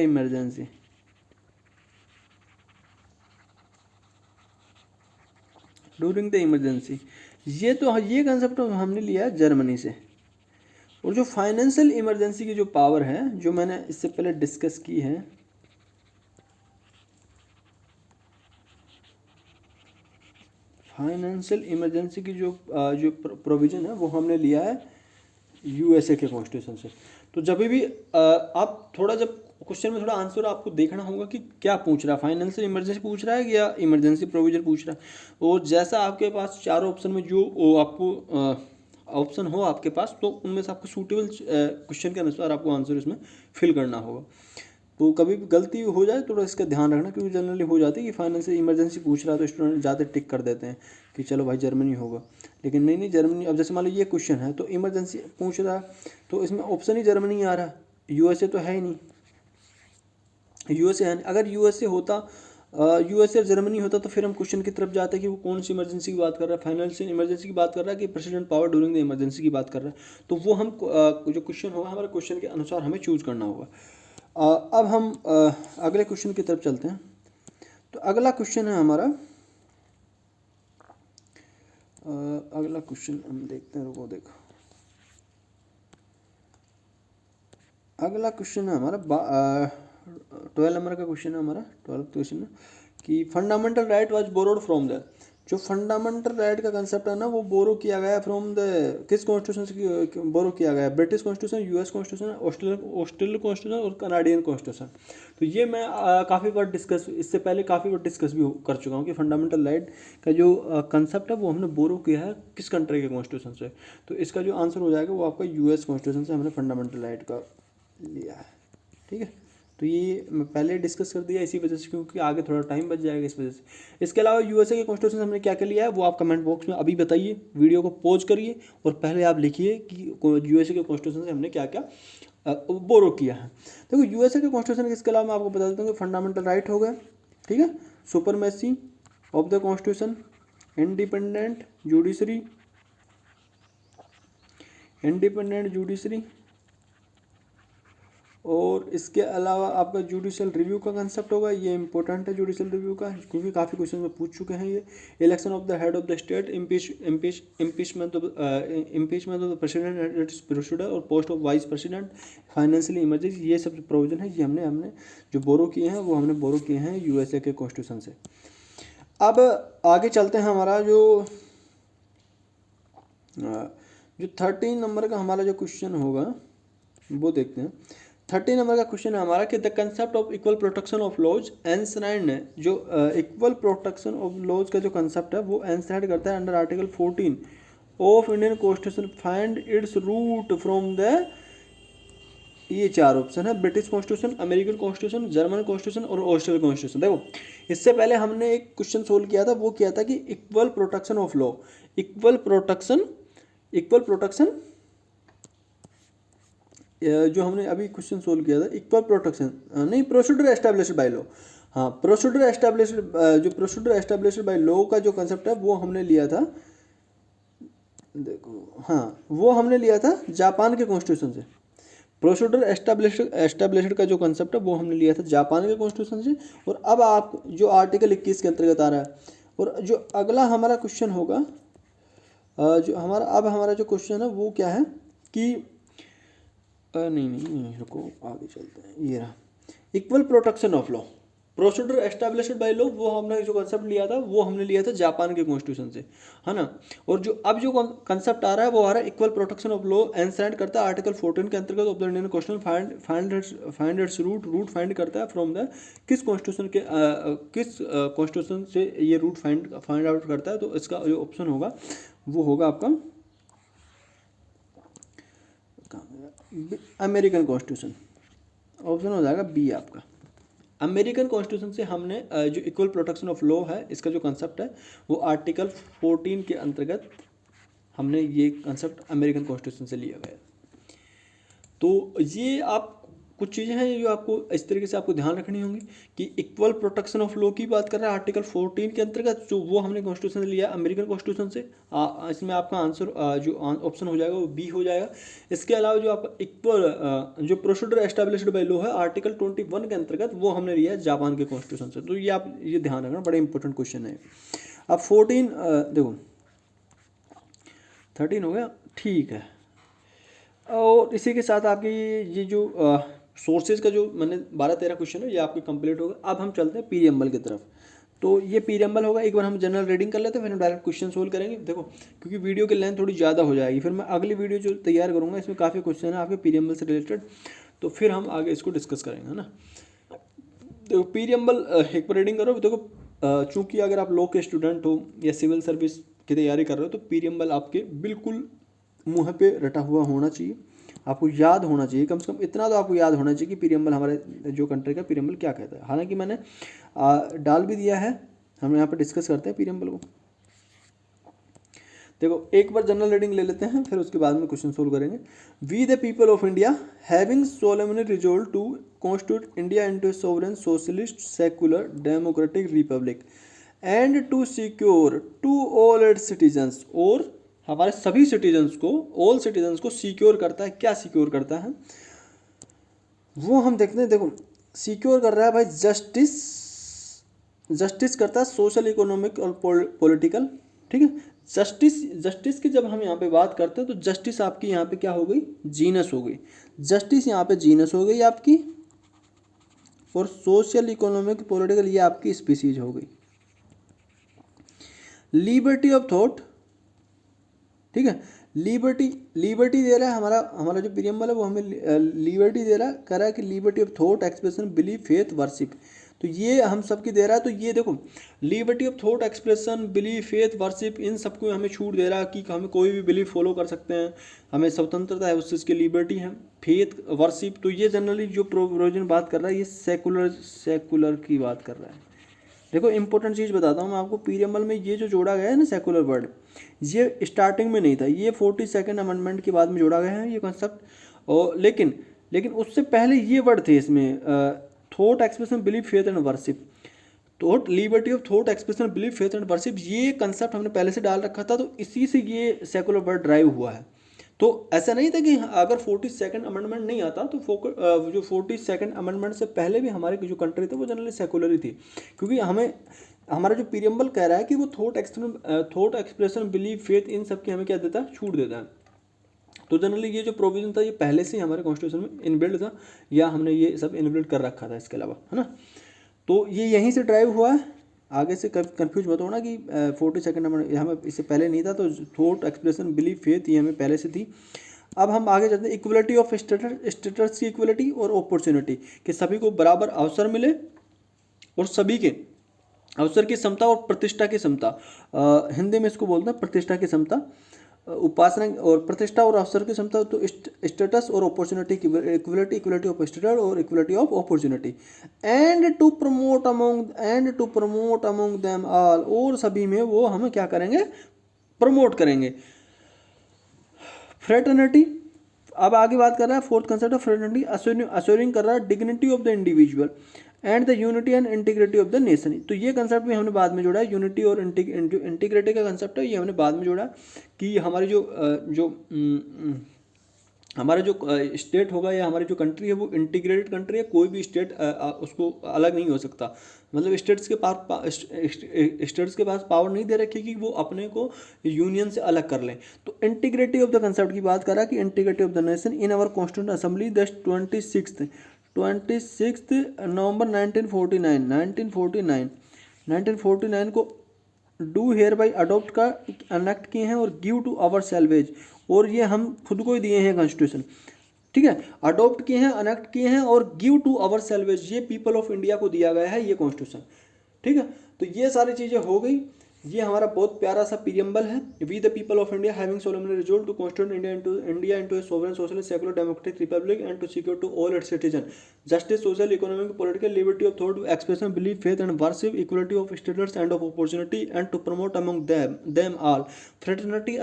emergency. ये कंसेप्ट हमने लिया है जर्मनी से। और जो फाइनेंशियल इमरजेंसी की जो पावर है, जो मैंने इससे पहले डिस्कस की है, फाइनेंशियल इमरजेंसी की जो प्रोविजन है वो हमने लिया है यूएसए के कॉन्स्टिट्यूशन से। तो जब भी आप थोड़ा, जब क्वेश्चन में थोड़ा आंसर आपको देखना होगा कि क्या पूछ रहा है, फाइनेंशियल इमरजेंसी पूछ रहा है या इमरजेंसी प्रोविजन पूछ रहा है। और जैसा आपके पास चारों ऑप्शन में जो आपको ऑप्शन हो आपके पास, तो उनमें से आपको सूटेबल क्वेश्चन के अनुसार आपको आंसर इसमें फिल करना होगा। तो कभी भी गलती हो जाए तो इसका ध्यान रखना, क्योंकि जनरली हो जाती है कि फाइनेंशियल इमरजेंसी पूछ रहा है तो स्टूडेंट ज़्यादा टिक कर देते हैं कि चलो भाई जर्मनी होगा। लेकिन नहीं, जर्मनी। अब जैसे मान लो ये क्वेश्चन है तो इमरजेंसी पूछ रहा है, तो इसमें ऑप्शन ही जर्मनी आ रहा है, यूएसए तो है ही नहीं। यूएसए है नहीं। अगर यूएसए और जर्मनी होता तो फिर हम क्वेश्चन की तरफ जाते कि वो कौन सी इमरजेंसी की बात कर रहा है, फाइनेंशियल इमरजेंसी की बात कर रहा है कि president power during the emergency की बात कर रहा है। तो वो हम जो क्वेश्चन होगा हमारे क्वेश्चन के अनुसार हमें चूज करना होगा। अब हम अगले क्वेश्चन की तरफ चलते हैं। तो अगला क्वेश्चन है हमारा, अगला क्वेश्चन हम देखते हैं। रुको देखो, अगला क्वेश्चन है हमारा 12 नंबर का क्वेश्चन है हमारा। 12th क्वेश्चन है कि fundamental right was borrowed from the. जो फंडामेंटल राइट का कंसेप्ट है ना, वो बोरो किया गया फ्रॉम द किस कॉन्स्टिट्यूशन से बोरो किया गया है? British constitution, US constitution, Australian constitution और कनाडियन कॉन्स्टिट्यूशन। तो ये मैं काफ़ी बार इससे पहले काफ़ी बार डिस्कस भी कर चुका हूँ कि फंडामेंटल राइट का जो कंसेप्ट है वो हमने बोरो किया है किस कंट्री के कॉन्स्टिट्यूशन से। तो इसका जो आंसर हो जाएगा वो आपका यूएस कॉन्स्टिट्यूशन से हमने फंडामेंटल राइट का लिया है। ठीक है, तो ये मैं पहले डिस्कस कर दिया इसी वजह से, क्योंकि आगे थोड़ा टाइम बच जाएगा इस वजह से। इसके अलावा यूएसए के कॉन्स्टिट्यूशन हमने क्या क्या लिया है वो आप कमेंट बॉक्स में अभी बताइए। वीडियो को पॉज करिए और पहले आप लिखिए कि यूएसए के कॉन्स्टिट्यूशन से हमने क्या क्या बोरो किया है। देखो यूएसए के कॉन्स्टिट्यूशन के इसके अलावा मैं आपको बता देता हूँ कि फंडामेंटल राइट हो गया, ठीक है, supremacy of the constitution, independent judiciary और इसके अलावा आपका जुडिशल रिव्यू का कंसेप्ट होगा, ये इंपॉर्टेंट है जुडिशल रिव्यू का, क्योंकि काफ़ी क्वेश्चन में पूछ चुके हैं ये। Election of the head of the state, impeachment of the president its procedure और post of vice president, financial emergency, ये सब प्रोविजन है, ये हमने जो बोरो किए हैं वो हमने बोरो किए हैं यूएसए के कॉन्स्टिट्यूशन से। अब आगे चलते हैं, हमारा जो 13 नंबर का हमारा जो क्वेश्चन होगा वो देखते हैं। 13 नंबर का क्वेश्चन है हमारा कि the concept of equal protection of laws enshrined है, जो इक्वल प्रोटेक्शन ऑफ लॉज का जो कंसेप्ट है वो एनश्राइंड करता है under article 14 of Indian constitution, find its root from the, ये 4 ऑप्शन है, British constitution, American constitution, German constitution और ऑस्ट्रेलियन कॉन्स्टिट्यूशन। देखो इससे पहले हमने एक क्वेश्चन सोल्व किया था, वो किया था कि equal protection of law, equal protection जो हमने अभी क्वेश्चन सोल्व किया था, इक्वल प्रोटेक्शन नहीं, प्रोसीड्यूर एस्टैब्लिश्ड बाय लॉ, हाँ प्रोसीड्यूर एस्टैब्लिश्ड, जो प्रोसीड्यूर एस्टैब्लिश्ड बाय लॉ का जो कंसेप्ट है वो हमने लिया था, देखो हाँ वो हमने लिया था जापान के कॉन्स्टिट्यूशन से। प्रोसीड्यूर एस्टैब्लिश्ड का जो कंसेप्ट है वो हमने लिया था जापान के कॉन्स्टिट्यूशन से। और अब आप जो आर्टिकल 21 के अंतर्गत आ रहा है, और जो अगला हमारा क्वेश्चन होगा, जो हमारा जो क्वेश्चन है वो क्या है कि नहीं रुको आगे चलते हैं, ये रहा equal protection of law, procedure established by law, वो हमने जो कंसेप्ट लिया था वो हमने लिया था जापान के कॉन्स्टिट्यूशन से, है ना। और जो अब जो कंसेप्ट आ रहा है वो आ रहा है equal protection of law enshrined करता है आर्टिकल 14 के अंतर्गत of the Indian constitution, find its root find करता है फ्रॉम द, किस कॉन्स्टिट्यूशन से ये रूट फाइंड आउट करता है। तो इसका जो ऑप्शन होगा वो होगा आपका अमेरिकन कॉन्स्टिट्यूशन, ऑप्शन हो जाएगा बी आपका। अमेरिकन कॉन्स्टिट्यूशन से हमने जो इक्वल प्रोटेक्शन ऑफ लॉ है इसका जो कंसेप्ट है वो आर्टिकल 14 के अंतर्गत हमने ये कंसेप्ट अमेरिकन कॉन्स्टिट्यूशन से लिया गया। तो ये आप कुछ चीज़ें हैं जो आपको इस तरीके से आपको ध्यान रखनी होंगी कि इक्वल प्रोटेक्शन ऑफ लॉ की बात कर रहा है आर्टिकल 14 के अंतर्गत, जो वो हमने कॉन्स्टिट्यूशन से लिया अमेरिकन कॉन्स्टिट्यूशन से। इसमें आपका आंसर जो ऑप्शन हो जाएगा वो बी हो जाएगा। इसके अलावा जो आपका इक्वल जो प्रोसीड्यूर एस्टैब्लिश्ड बाय लॉ है आर्टिकल 21 के अंतर्गत, वो हमने लिया है जापान के कॉन्स्टिट्यूशन से। तो ये आप ये ध्यान रखना, बड़ा इंपॉर्टेंट क्वेश्चन है। अब 14 देखो 13 हो गया, ठीक है। और इसी के साथ आपकी ये जो सोर्सेज का जो मैंने 12-13 क्वेश्चन है ये आपके कंप्लीट होगा। अब हम चलते हैं पीरियम्बल की तरफ। तो ये पीरियम्बल होगा, एक बार हम जनरल रीडिंग कर लेते हैं, फिर हम डायरेक्ट क्वेश्चन सोल्व करेंगे। देखो क्योंकि वीडियो की लेंथ थोड़ी ज़्यादा हो जाएगी, फिर मैं अगली वीडियो जो तैयार करूँगा इसमें काफ़ी क्वेश्चन है आपके पीरियम्बल से रिलेटेड, तो फिर हम आगे इसको डिस्कस करेंगे, है ना। देखो पीरियम्बल एक बार रीडिंग करो। देखो चूँकि अगर आप लॉ के स्टूडेंट हो या सिविल सर्विस की तैयारी कर रहे हो तो पीरियम्बल आपके बिल्कुल मुँह पे रटा हुआ होना चाहिए, आपको याद होना चाहिए, कम से कम इतना तो आपको याद होना चाहिए कि पीरियम्बल हमारे जो कंट्री का पीरियम्बल क्या कहता है। हालांकि मैंने डाल भी दिया है, हम यहाँ पर डिस्कस करते हैं पीरियम्बल को। देखो एक बार जनरल रीडिंग ले लेते हैं, फिर उसके बाद में क्वेश्चन सोल्व करेंगे। We the people of India having solemnly resolve to constitute India into a sovereign socialist secular democratic republic and to secure to all its citizens, और हमारे सभी सिटीजन्स को, ऑल सिटीजन्स को सिक्योर करता है। क्या secure करता है वो हम देखते हैं। देखो सिक्योर कर रहा है भाई जस्टिस करता है, सोशल इकोनॉमिक और पॉलिटिकल, ठीक है। जस्टिस की जब हम यहाँ पे बात करते हैं तो जस्टिस आपकी यहाँ पे क्या हो गई, जीनस हो गई, जस्टिस यहाँ पे जीनस हो गई आपकी, और सोशल इकोनॉमिक पॉलिटिकल ये आपकी स्पीसीज हो गई। लिबर्टी ऑफ थॉट, ठीक है, लिबर्टी दे रहा है हमारा जो पीरियम्बल है वो हमें लिबर्टी दे रहा है, कह रहा है कि liberty of thought expression belief faith worship, तो ये हम सबकी दे रहा है। तो ये देखो liberty of thought expression belief faith worship, इन सबको हमें छूट दे रहा है कि हम कोई भी बिलीफ फॉलो कर सकते हैं, हमें स्वतंत्रता है, उस चीज़ की लिबर्टी है। फेथ वर्शिप, तो ये जनरली जो प्रोविजन बात कर रहा है ये सेकुलर की बात कर रहा है। देखो इंपॉर्टेंट चीज़ बताता हूँ मैं आपको, पीरियम्बल में ये जो जोड़ा गया है ना सेकुलर वर्ड, ये स्टार्टिंग में नहीं था, ये 42nd अमेंडमेंट के बाद में जोड़ा गया है ये कॉन्सेप्ट। और लेकिन उससे पहले ये वर्ड थे इसमें, thought expression belief faith and worship, thought liberty of thought expression belief faith and worship, ये कंसेप्ट हमने पहले से डाल रखा था, तो इसी से ये सेकुलर वर्ड ड्राइव हुआ है। तो ऐसा नहीं था कि अगर 42nd अमेंडमेंट नहीं आता तो जो 42nd अमेंडमेंट से पहले भी हमारी जो कंट्री थी वो जनरली सेकुलर ही थी, क्योंकि हमें हमारा जो पीरियम्बल कह रहा है कि वो थॉट एक्सप्रेशन, बिलीफ, फेथ, इन सब की हमें क्या देता है, छूट देता है। तो जनरली ये जो प्रोविजन था ये पहले से ही हमारे कॉन्स्टिट्यूशन में इनबिल्ड था, या हमने ये सब इनबिल्ड कर रखा था इसके अलावा, है ना। तो ये यहीं से ड्राइव हुआ है, आगे से कंफ्यूज मत होना कि 42nd अमेंडमेंट हमें इससे पहले नहीं था, तो थॉट एक्सप्रेशन, बिलीफ, फेथ ये हमें पहले से थी। अब हम आगे चलते हैं, इक्वलिटी ऑफ स्टेटस की इक्वलिटी और अपॉर्चुनिटी, कि सभी को बराबर अवसर मिले और सभी के अवसर की समता और प्रतिष्ठा की समता, हिंदी में इसको बोलते हैं प्रतिष्ठा की समता, उपासना और प्रतिष्ठा और अवसर की समता। तो स्टेटस और अपॉर्चुनिटी की इक्वलिटी, इक्वलिटी ऑफ स्टेटस और equality of opportunity, and to promote among them all, और सभी में वो हम क्या करेंगे, प्रमोट करेंगे। फ्रेटर्निटी, अब आगे बात कर रहा है fourth concept of fraternity, assuring कर रहा है dignity of the individual and the unity and integrity of the nation. तो ये कंसेप्ट भी हमने बाद में जोड़ा है, यूनिटी और इंटीग्रिटी का कंसेप्ट है, ये हमने बाद में जोड़ा कि हमारी हमारा जो स्टेट होगा या हमारी जो कंट्री है वो इंटीग्रेटेड कंट्री है, कोई भी स्टेट उसको अलग नहीं हो सकता, मतलब स्टेट्स के पास पावर नहीं दे रखी कि वो अपने को यूनियन से अलग कर लें। तो इंटीग्रिटी ऑफ द कंसेप्ट की बात करा कि integrity of the nation in our constituent assembly the 26 November 1949 को डू हेयर बाई अडोप्ट का अनेक्ट किए हैं और गिव टू आवर सेल्वेज, और ये हम खुद को ही दिए हैं कॉन्स्टिट्यूशन, ठीक है, अडोप्ट किए हैं, अनेक्ट किए हैं और गिव टू आवर सेल्वेज, ये पीपल ऑफ इंडिया को दिया गया है ये कॉन्स्टिट्यूशन, ठीक है। तो ये सारी चीज़ें हो गई, ये हमारा बहुत प्यारा सा पीरियम्बल है। We the people of India having solemnly resolve to constitute India into a sovereign socialist secular democratic republic and to secure to all its citizen justice, social, economic, political liberty of thought, expression, belief, faith and worship, equality of status and of opportunity and to promote among them all fraternity,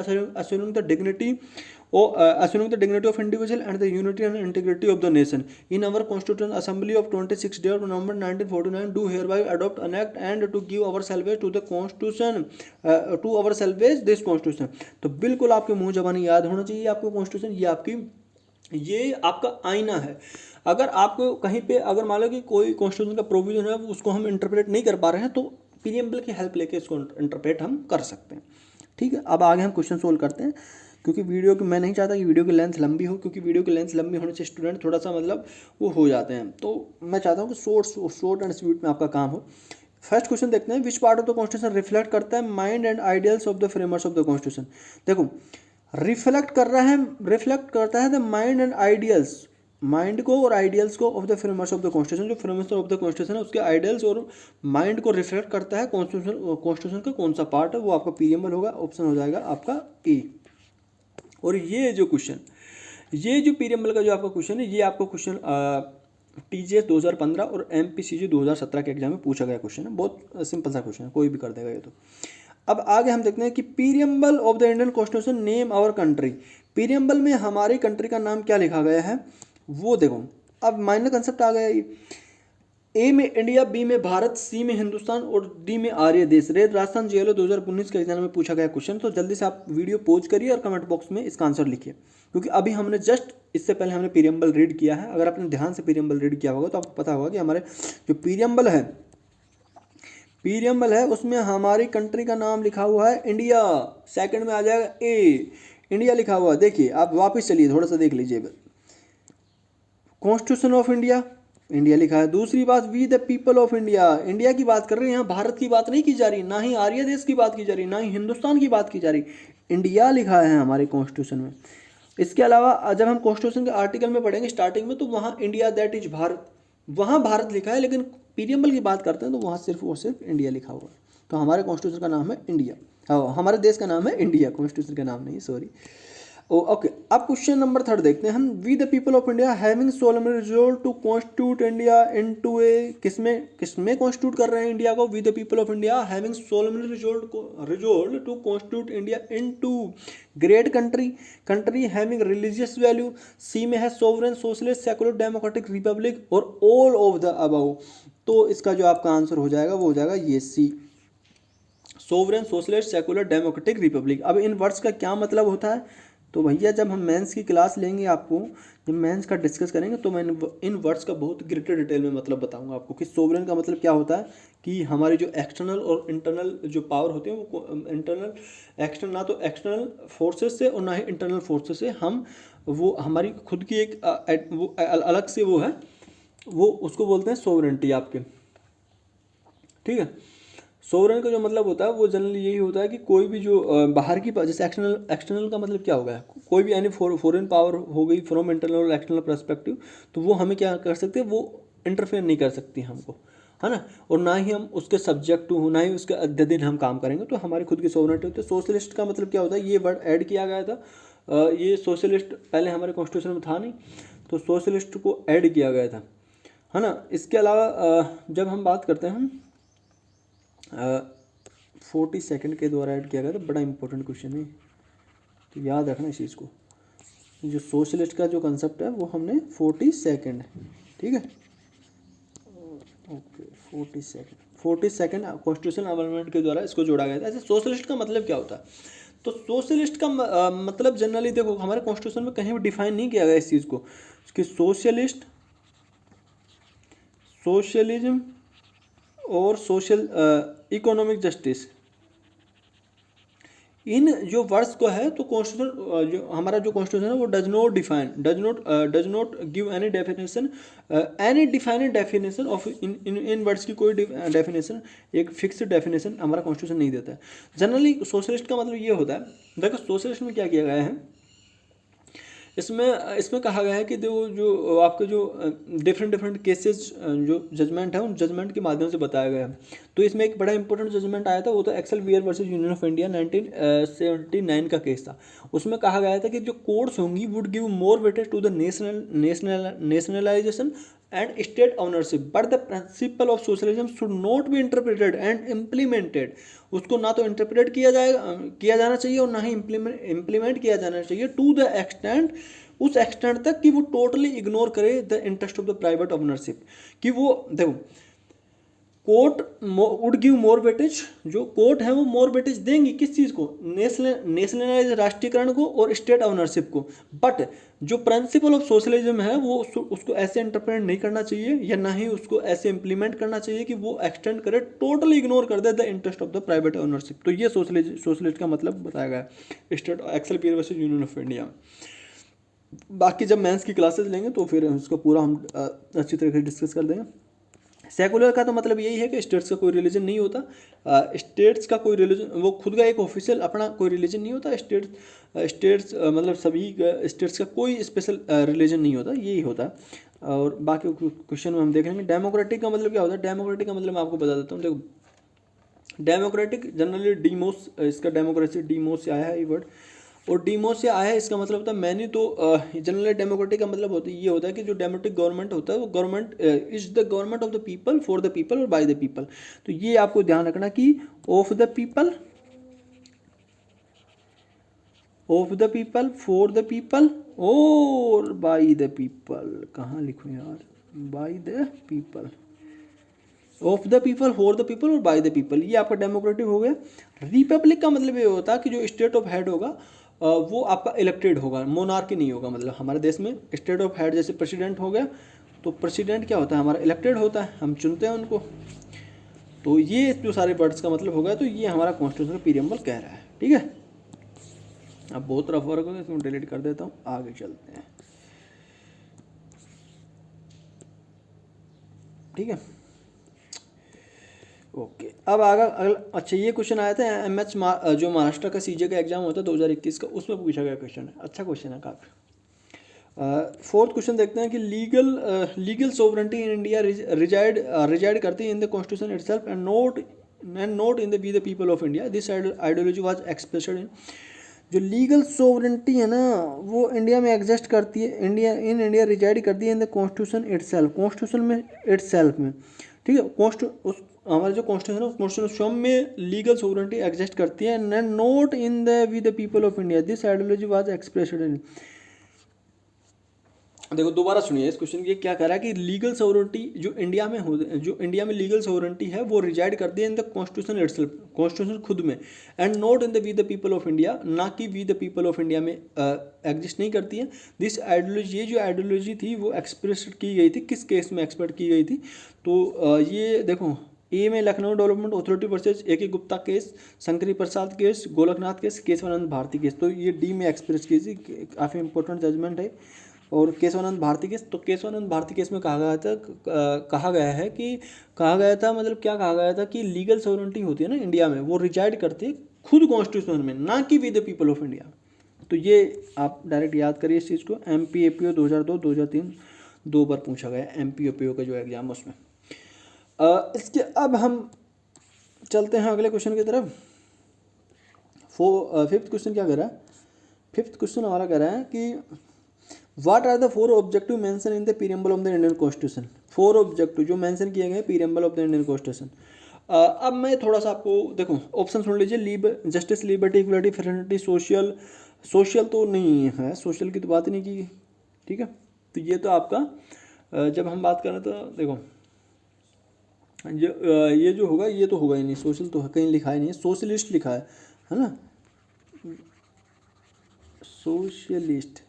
assuring the dignity of individual and the unity and integrity of the nation. In our Constitutional Assembly of 26 day of November 1949, do hereby adopt, enact and to give our salvage to the Constitution, to our salvage this Constitution. तो बिल्कुल आपके मुंह जबानी याद होना चाहिए आपको constitution, ये आपका आईना है। अगर आपको कहीं पे अगर मान लो कि कोई कॉन्स्टिट्यूशन का प्रोविजन है उसको हम इंटरप्रेट नहीं कर पा रहे हैं, तो पीरियम्बल की हेल्प लेके इसको इंटरप्रेट हम कर सकते हैं, ठीक है। अब आगे हम क्वेश्चन सोल्व करते हैं, क्योंकि वीडियो की मैं नहीं चाहता कि वीडियो की लेंथ लंबी हो, क्योंकि वीडियो की लेंथ लंबी होने से स्टूडेंट थोड़ा सा मतलब वो हो जाते हैं, तो मैं चाहता हूँ कि शॉर्ट एंड स्वीट में आपका काम हो। फर्स्ट क्वेश्चन देखते हैं, which part of the constitution reflect करता है mind and ideals of the framers of the constitution. देखो रिफ्लेक्ट करता है the mind and ideals, mind को और आइडियल्स को of the framers of the constitution, जो फ्रेमर्स ऑफ द कॉन्स्टिट्यूशन है उसके आइडियल्स और माइंड को रिफ्लेक्ट करता है। कॉन्स्टिट्यूशन का कौन सा पार्ट है, वो आपका पीरियम्बल होगा, ऑप्शन हो जाएगा आपका ए। और ये जो पीरियम्बल का जो आपका क्वेश्चन है, ये आपका क्वेश्चन TGS 2015 और MPCG 2017 के एग्जाम में पूछा गया क्वेश्चन है, बहुत सिंपल सा क्वेश्चन है, कोई भी कर देगा ये तो। अब आगे हम देखते हैं कि preamble of the Indian constitution name our country, preamble में हमारी कंट्री का नाम क्या लिखा गया है वो देखो। अब माइनर कंसेप्ट आ गया, ए में इंडिया, बी में भारत, सी में हिंदुस्तान और डी में आर्य देश। रेड राजस्थान JLO 2019 के एग्जाम में पूछा गया क्वेश्चन, तो जल्दी से आप वीडियो पॉज करिए और कमेंट बॉक्स में इसका आंसर लिखिए, क्योंकि अभी हमने जस्ट इससे पहले हमने पीरियम्बल रीड किया है। अगर आपने ध्यान से पीरियम्बल रीड किया होगा तो आपको पता होगा कि हमारे जो पीरियम्बल है उसमें हमारी कंट्री का नाम लिखा हुआ है इंडिया, सेकंड में आ जाएगा ए, इंडिया लिखा हुआ। देखिए आप वापस चलिए, थोड़ा सा देख लीजिए, कॉन्स्टिट्यूशन ऑफ इंडिया लिखा है। दूसरी बात, we the people of India की बात कर रहे हैं, यहाँ भारत की बात नहीं की जा रही, ना ही आर्य देश की बात की जा रही, ना ही हिंदुस्तान की बात की जा रही, इंडिया लिखा है हमारे कॉन्स्टिट्यूशन में। इसके अलावा जब हम कॉन्स्टिट्यूशन के आर्टिकल में पढ़ेंगे स्टार्टिंग में, तो वहाँ इंडिया दैट इज भारत, वहाँ भारत लिखा है, लेकिन पीरियम्बल की बात करते हैं तो वहाँ सिर्फ इंडिया लिखा हुआ है। तो हमारे कॉन्स्टिट्यूशन का नाम है इंडिया, हाँ हमारे देश का नाम है इंडिया, कॉन्स्टिट्यूशन का नाम नहीं, सॉरी। ओके, अब क्वेश्चन नंबर 3 देखते हैं हम। We the people of India having solemnly resolve to constitute India into a, किसमें कॉन्स्टिट्यूट कर रहे हैं इंडिया को? We the people of India having solemnly resolve to constitute India into great country having religious value. C में है sovereign socialist secular democratic republic और all of the above. तो इसका जो आपका आंसर हो जाएगा वो हो जाएगा ये C, sovereign socialist secular democratic republic. अब इन वर्ड्स का क्या मतलब होता है तो भैया जब हम मेंस की क्लास लेंगे आपको, जब मेंस का डिस्कस करेंगे तो मैं इन वर्ड्स का बहुत ग्रेटर डिटेल में मतलब बताऊंगा आपको कि सोवरेन का मतलब क्या होता है, कि हमारी जो एक्सटर्नल और इंटरनल जो पावर होते हैं वो इंटरनल एक्सटर्नल, ना तो एक्सटर्नल फोर्सेस से और ना ही इंटरनल फोर्सेस से हम, वो हमारी खुद की एक वो अलग से वो है, वो उसको बोलते हैं सोवरेंटी आपके। ठीक है, सोवरेन का जो मतलब होता है वो जनरली यही होता है कि कोई भी जो बाहर की, जैसे एक्सटर्नल का मतलब क्या होगा, कोई भी यानी फॉरेन पावर हो गई फ्रॉम इंटरनल और एक्सटर्नल पर्सपेक्टिव, तो वो हमें क्या कर सकते हैं, वो इंटरफेयर नहीं कर सकती हमको, है ना। और ना ही हम उसके सब्जेक्ट हो, ना ही उसके अधीन हम काम करेंगे, तो हमारी खुद की सोवरेनिटी होती है। सोशलिस्ट का मतलब क्या होता है, ये वर्ड ऐड किया गया था, ये सोशलिस्ट पहले हमारे कॉन्स्टिट्यूशन में था नहीं, तो सोशलिस्ट को ऐड किया गया था, है ना। इसके अलावा जब हम बात करते हैं 42 के द्वारा ऐड किया गया था, बड़ा इंपॉर्टेंट क्वेश्चन है, तो याद रखना इस चीज़ को। जो सोशलिस्ट का जो कंसेप्ट है वो हमने 42, ठीक है, ओके 42 कॉन्स्टिट्यूशन अमेंडमेंट के द्वारा इसको जोड़ा गया था। ऐसे सोशलिस्ट का मतलब क्या होता है, तो सोशलिस्ट का मतलब जनरली देखो हमारे कॉन्स्टिट्यूशन में कहीं भी डिफाइन नहीं किया गया इस चीज़ को कि सोशलिज्म और सोशल इकोनॉमिक जस्टिस, इन जो वर्ड्स को है, तो कॉन्स्टिट्यूशन जो हमारा जो कॉन्स्टिट्यूशन है वो does not give any definition, any defined definition of in words की कोई डेफिनेशन, एक फिक्स्ड डेफिनेशन हमारा कॉन्स्टिट्यूशन नहीं देता है। जनरली सोशलिस्ट का मतलब ये होता है, देखो सोशलिस्ट में क्या किया गया है, इसमें कहा गया है कि जो आपके जो डिफरेंट केसेस जो जजमेंट है उन जजमेंट के माध्यम से बताया गया है। तो इसमें एक बड़ा इंपॉर्टेंट जजमेंट आया था, वो तो Excel Wear versus union of India 1979 का केस था। उसमें कहा गया था कि जो कोर्ट्स होंगी would give more weightage to the nationalization and state ownership, but the principle of socialism should not be interpreted and implemented. उसको ना तो इंटरप्रेट किया जाना चाहिए और ना ही इम्प्लीमेंट किया जाना चाहिए टू द एक्सटेंट, उस एक्सटेंट तक कि वो टोटली इग्नोर करे the interest of the private ownership. कि वो देखो court would give more weightage, जो कोर्ट है वो मोर वेटेज देंगी किस चीज़ को, नेशनलाइज राष्ट्रीयकरण को और स्टेट ओनरशिप को, बट जो प्रिंसिपल ऑफ सोशलिज्म है वो उसको ऐसे इंटरप्रेट नहीं करना चाहिए या ना ही उसको ऐसे इंप्लीमेंट करना चाहिए कि वो एक्सटेंड करे, टोटली इग्नोर कर दे the interest of the private ownership. तो ये सोशलिस्ट का मतलब बताया गया state excel period versus union of India. बाकी जब मेंस की क्लासेस लेंगे तो फिर उसका पूरा हम अच्छी तरीके से डिस्कस कर देंगे। सेकुलर का तो मतलब यही है कि स्टेट्स का कोई रिलीजन नहीं होता, स्टेट्स का कोई रिलीजन, वो खुद का एक ऑफिशियल अपना कोई रिलीजन नहीं होता। स्टेट्स मतलब सभी स्टेट्स का कोई स्पेशल रिलीजन नहीं होता, यही होता है। और बाकी क्वेश्चन में हम देख लेंगे। डेमोक्रेटिक का मतलब क्या होता है, डेमोक्रेटिक का मतलब मैं आपको बता देता हूँ। देखो डेमोक्रेटिक जनरली डीमोस, इसका डेमोक्रेसी डीमोस से आया है ये वर्ड, और डीमोस से आया है, इसका मतलब होता है मैनी। तो जनरली डेमोक्रेटिक का मतलब होता है ये होता है कि जो डेमोक्रेटिक गवर्नमेंट होता है वो government is the government of the people, for the people और बाय द पीपल। तो ये आपको ध्यान रखना कि of the people, for the people और बाय द पीपल। कहाँ लिखूँ यार, by the people, of the people, for the people और बाय द पीपल, ये आपका डेमोक्रेटिक हो गया। रिपब्लिक का मतलब ये होता है कि जो स्टेट ऑफ हेड होगा वो आपका इलेक्टेड होगा, मोनार्की नहीं होगा। मतलब हमारे देश में स्टेट ऑफ हेड जैसे प्रेसिडेंट हो गया, तो प्रेसिडेंट क्या होता है हमारा, इलेक्टेड होता है, हम चुनते हैं उनको। तो ये जो सारे वर्ड्स का मतलब होगा, तो ये हमारा कॉन्स्टिट्यूशनल प्रीएम्बल कह रहा है, ठीक है। अब बहुत रफ वर्क होगा, इसमें डिलीट कर देता हूँ, आगे चलते हैं, ठीक है। ओके, अब आगे अगला, अच्छा ये क्वेश्चन आया था एमएच जो महाराष्ट्र का सीजे का एग्जाम होता है 2021 का, उसमें पूछा गया क्वेश्चन है, अच्छा क्वेश्चन है काफ़ी। फोर्थ क्वेश्चन देखते हैं कि legal sovereignty in India reside करती है in the constitution itself and not in the we the people of India. This ideology was expressed in, जो लीगल सोवरेंटी है ना वो इंडिया में एग्जिस्ट करती है, इंडिया रिजाइड करती है in the constitution itself, constitution में इटसेल्फ में, ठीक है। हमारा जो कॉन्स्टिट्यूशन है उस कॉन्स्टिट्यूशन स्वयं में लीगल सोवरेंटी एग्जिस्ट करती है, not in the we the people of India. This ideology was expressed in, देखो दोबारा सुनिए इस क्वेश्चन ये क्या कह रहा है कि लीगल सॉवरेंटी जो इंडिया में लीगल सॉवरेंटी है वो रिजाइड करती है in the constitution itself, constitution खुद में, and not in the we the people of India, ना कि we the people of India में एग्जिस्ट नहीं करती है। दिस आइडियोलॉजी, ये जो आइडियोलॉजी थी वो एक्सप्रेस की गई थी किस केस में एक्सप्रेस की गई थी, तो ये देखो ए में Lucknow development authority versus A K Gupta case, Shankari Prasad case, Golaknath case, Keshavananda Bharati case, तो ये डी में एक्सप्रेस की थी, काफ़ी इंपॉर्टेंट जजमेंट है। और केशवानंद भारती केस, तो केशवानंद भारती केस में कहा गया था कहा गया था मतलब क्या कहा गया था कि लीगल सॉवरेंटी होती है ना इंडिया में वो रिजाइड करती है खुद कॉन्स्टिट्यूशन में, ना कि with the people of India. तो ये आप डायरेक्ट याद करिए इस चीज़ को। MPAPO 2002 2003 दो बार पूछा गया MPAPO का जो एग्जाम उसमें। इसके अब हम चलते हैं अगले क्वेश्चन की तरफ। फिफ्थ क्वेश्चन क्या कह रहा है, फिफ्थ क्वेश्चन हमारा कह रहा है कि what are the 4 objective mention in the preamble of the Indian constitution. 4 objective जो मेंशन किए गए preamble of the Indian constitution. अब मैं थोड़ा सा आपको देखो ऑप्शन सुन लीजिए। Justice, liberty, equality, fraternity, social तो नहीं है, सोशल की तो बात ही नहीं की, ठीक है। तो ये तो आपका जब हम बात करें तो देखो ये जो होगा ये तो होगा ही नहीं, सोशल तो कहीं लिखा ही नहीं है, सोशलिस्ट लिखा है ना, सोशलिस्ट।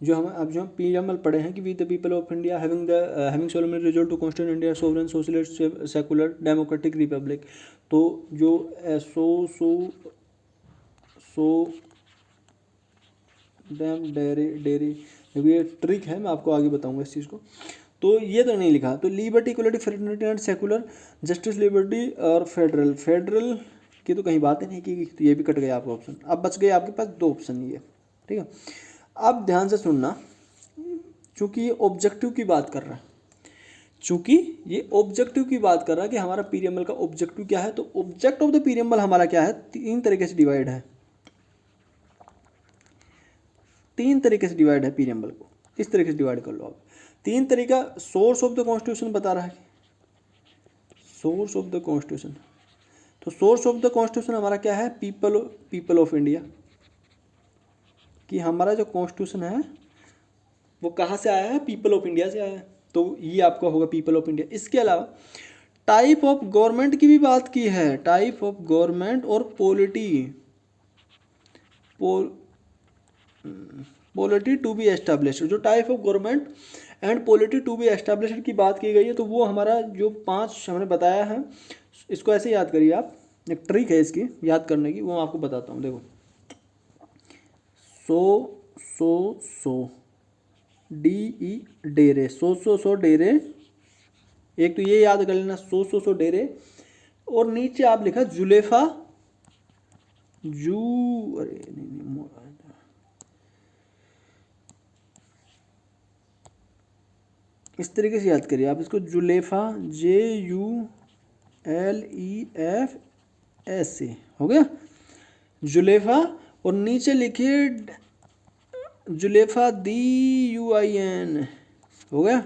जो हम प्रीएम्बल पढ़े हैं कि we the people of India having solemn resolve to constitute India sovereign socialist secular democratic republic, तो जो डेरी ये ट्रिक है, मैं आपको आगे बताऊंगा इस चीज़ को। तो ये तो नहीं लिखा, तो liberty, equality, fraternity and secular, justice, liberty और फेडरल की तो कहीं बात ही नहीं की, तो ये भी कट गया आपका ऑप्शन। अब बच गए आपके पास 2 ऑप्शन ये, ठीक है। अब ध्यान से सुनना, चूंकि ये ऑब्जेक्टिव की बात कर रहा है, कि हमारा प्रीएम्बल का ऑब्जेक्टिव क्या है, तो ऑब्जेक्ट ऑफ द प्रीएम्बल हमारा क्या है, 3 तरीके से डिवाइड है, 3 तरीके से डिवाइड है प्रीएम्बल को, इस तरीके से डिवाइड कर लो आप। 3 तरीका सोर्स ऑफ द कॉन्स्टिट्यूशन बता रहा है, सोर्स ऑफ द कॉन्स्टिट्यूशन। तो सोर्स ऑफ द कॉन्स्टिट्यूशन हमारा क्या है, पीपल ऑफ इंडिया, कि हमारा जो कॉन्स्टिट्यूशन है वो कहाँ से आया है, पीपल ऑफ इंडिया से आया है, तो ये आपका होगा पीपल ऑफ इंडिया। इसके अलावा टाइप ऑफ गवर्नमेंट की भी बात की है, टाइप ऑफ गवर्नमेंट और पॉलिटी टू बी एस्टैब्लिश्ड, जो type of government and polity to be established की बात की गई है, तो वो हमारा जो 5 हमने बताया है, इसको ऐसे याद करिए आप, एक ट्रिक है इसकी याद करने की, वो मैं आपको बताता हूँ। देखो सो DE डेरे, सो डेरे, एक तो ये याद कर लेना, सो डेरे, और नीचे आप लिखा जुलेफा अरे नहीं, इस तरीके से याद करिए आप इसको, जुलेफा JULEFA हो गया जुलेफा, और नीचे लिखिए जुलेफा DUIN हो गया।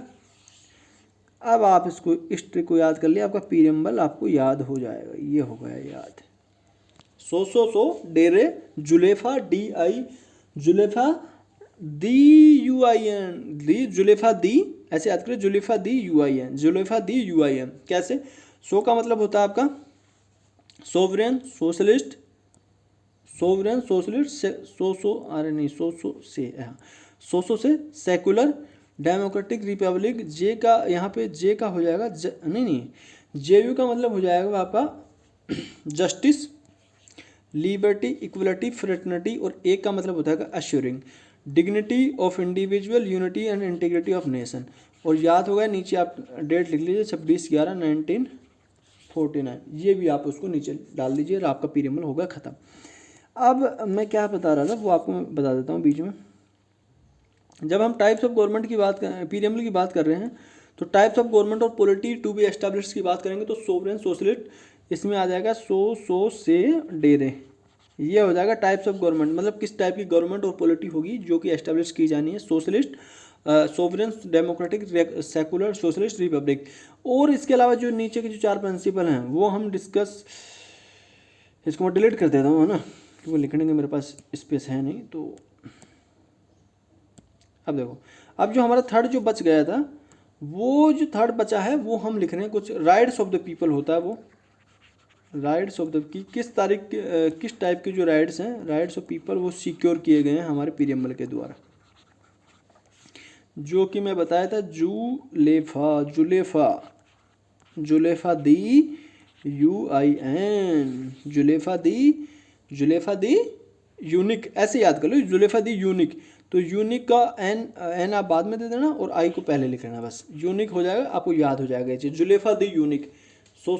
अब आप इसको इस ट्रिक को याद कर लिया, आपका प्रीएम्बल आपको याद हो जाएगा, ये हो गया याद। सो डेरे जुलेफा जुलेफा DUIN जुलेफा ऐसे याद करें, जुलेफा DUIN कैसे। सो का मतलब होता है आपका सोवरेन सोशलिस्ट सोसो से सेकुलर डेमोक्रेटिक रिपब्लिक, जे का यहाँ पे जे का हो जाएगा नहीं JU का मतलब हो जाएगा आपका जस्टिस, लिबर्टी, इक्वलिटी, फ्रेटर्निटी, और ए का मतलब होता है assuring dignity of individual, unity and integrity of nation. और याद होगा नीचे आप डेट लिख लीजिए 26/11/1949, ये भी आप उसको नीचे डाल दीजिए और आपका प्रीएम्बल होगा ख़त्म। अब मैं क्या बता रहा था वो आपको मैं बता देता हूँ बीच में। जब हम टाइप्स ऑफ गवर्नमेंट की बात प्रीएम्बल की बात कर रहे हैं, तो टाइप्स ऑफ गवर्नमेंट और पॉलिटी टू बी एस्टैब्लिश्ड की बात करेंगे, तो सोवरेन सोशलिस्ट इसमें आ जाएगा से डेरे, ये हो जाएगा टाइप्स ऑफ गवर्नमेंट, मतलब किस टाइप की गवर्नमेंट और पॉलिटी होगी जो कि एस्टैब्लिश की जानी है, socialist, sovereign, democratic, secular, socialist, Republic. और इसके अलावा जो नीचे के जो 4 प्रिंसिपल हैं वो हम डिस्कस, इसको मैं डिलीट कर देता हूँ, है ना, क्योंकि लिखने के मेरे पास स्पेस है नहीं। तो अब देखो, अब जो हमारा थर्ड जो बच गया था, वो जो थर्ड बचा है वो हम लिख रहे हैं कुछ राइट्स ऑफ द पीपल होता है वो, राइट्स ऑफ द की किस तारीख किस टाइप के जो राइट्स हैं, राइट्स ऑफ पीपल, वो सिक्योर किए गए हैं हमारे प्रीएम्बल के द्वारा, जो कि मैं बताया था जुलेफा, जुलेफा दी UIN, जुलेफा दी यूनिक, ऐसे याद कर लो, जुलेफा दी यूनिक। तो यूनिक का एन आप बाद में दे देना और आई को पहले लिख लेना, बस यूनिक हो जाएगा, आपको याद हो जाएगा ये चीज़। जुलेफा दी यूनिक, सौ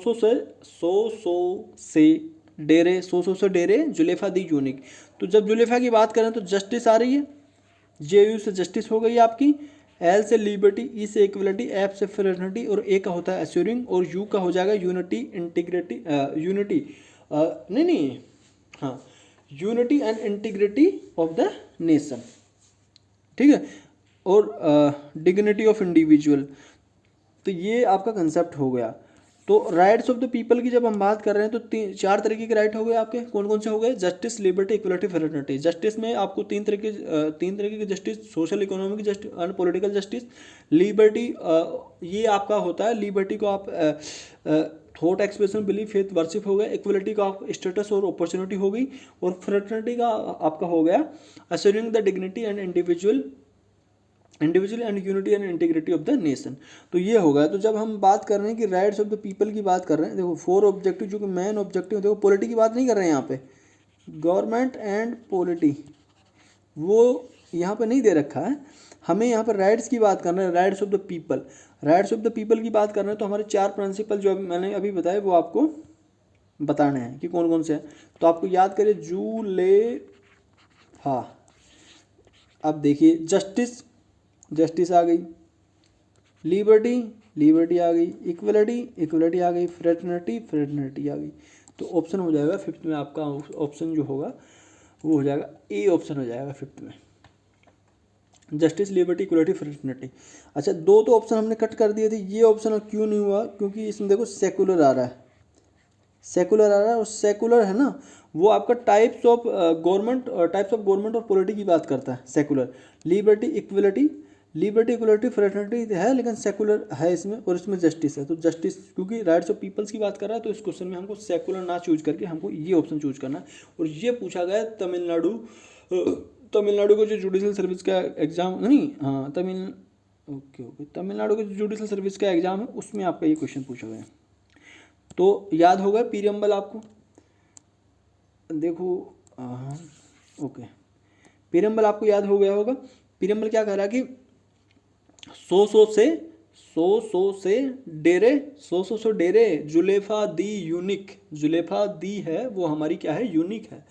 से डेरे, सौ से डेरे, जुलेफा दी यूनिक। तो जब जुलेफा की बात करें तो जस्टिस आ रही है, JU से जस्टिस हो गई आपकी, L से लिबर्टी, E से इक्वलिटी, F से फ्रेटर्निटी, और A का होता है एश्योरिंग, और U का हो जाएगा unity, integrity, unity and integrity of the nation, ठीक है, और डिग्निटी ऑफ इंडिविजुअल। तो ये आपका कंसेप्ट हो गया। तो राइट्स ऑफ द पीपल की जब हम बात कर रहे हैं तो चार तरीके के राइट हो गए आपके, कौन कौन से हो गए? Justice, liberty, equality, fraternity. Justice में आपको तीन तरीके की justice, social economic justice and political justice. Liberty ये आपका होता है, लिबर्टी को आप thought expression, belief, faith, worship हो गया। इक्वलिटी का स्टेटस और अपॉर्चुनिटी हो गई, और फ्रेटर्निटी का आपका हो गया assuring the dignity and individual and unity and integrity of the nation. तो ये होगा। तो जब हम बात कर रहे हैं कि राइट्स ऑफ द पीपल की बात कर रहे हैं, देखो 4 ऑब्जेक्टिव जो कि मेन ऑब्जेक्टिव, देखो पॉलिटी की बात नहीं कर रहे हैं यहाँ पे, गवर्नमेंट एंड पॉलिटी वो यहाँ पे नहीं दे रखा है, हमें यहाँ पर राइट्स की बात करना है, rights of the people. Rights of the people की बात कर रहे हैं तो हमारे 4 प्रिंसिपल जो मैंने अभी बताए वो आपको बताने हैं कि कौन कौन से हैं। तो आपको याद करिए जुलेफा। अब देखिए जस्टिस आ गई, लिबर्टी आ गई, इक्वलिटी आ गई, फ्रेटर्निटी आ गई। तो ऑप्शन हो जाएगा फिफ्थ में आपका, ऑप्शन जो होगा वो हो जाएगा ए ऑप्शन हो जाएगा फिफ्थ में, जस्टिस, लिबर्टी, इक्वलिटी, फ्रेटर्निटी। अच्छा, 2 तो ऑप्शन हमने कट कर दिए थे, ये ऑप्शन क्यों नहीं हुआ? क्योंकि इसमें देखो सेकुलर आ रहा है, और सेकुलर है ना, वो आपका टाइप्स ऑफ गवर्नमेंट और पॉलिटी की बात करता है सेकुलर। लिबर्टी, इक्वलिटी, फ्रेटर्निटी है, लेकिन सेकुलर है इसमें, और इसमें जस्टिस है। तो जस्टिस, क्योंकि राइट्स ऑफ पीपल्स की बात कर रहा है, तो इस क्वेश्चन में हमको सेकुलर ना चूज करके हमको ये ऑप्शन चूज करना है। और ये पूछा गया तमिलनाडु को जो जुडिशल सर्विस का एग्जाम, नहीं हाँ तमिलनाडु के जो जुडिशल सर्विस का एग्जाम है उसमें आपका ये क्वेश्चन पूछा गया। तो याद होगा पीरियम्बल आपको, देखो ओके, पीरियम्बल आपको याद हो गया होगा। पीरियम्बल क्या कह रहा है कि 100 से डेरे, जुलेफा दी यूनिक, जुलेफा दी है वो हमारी क्या है? यूनिक है।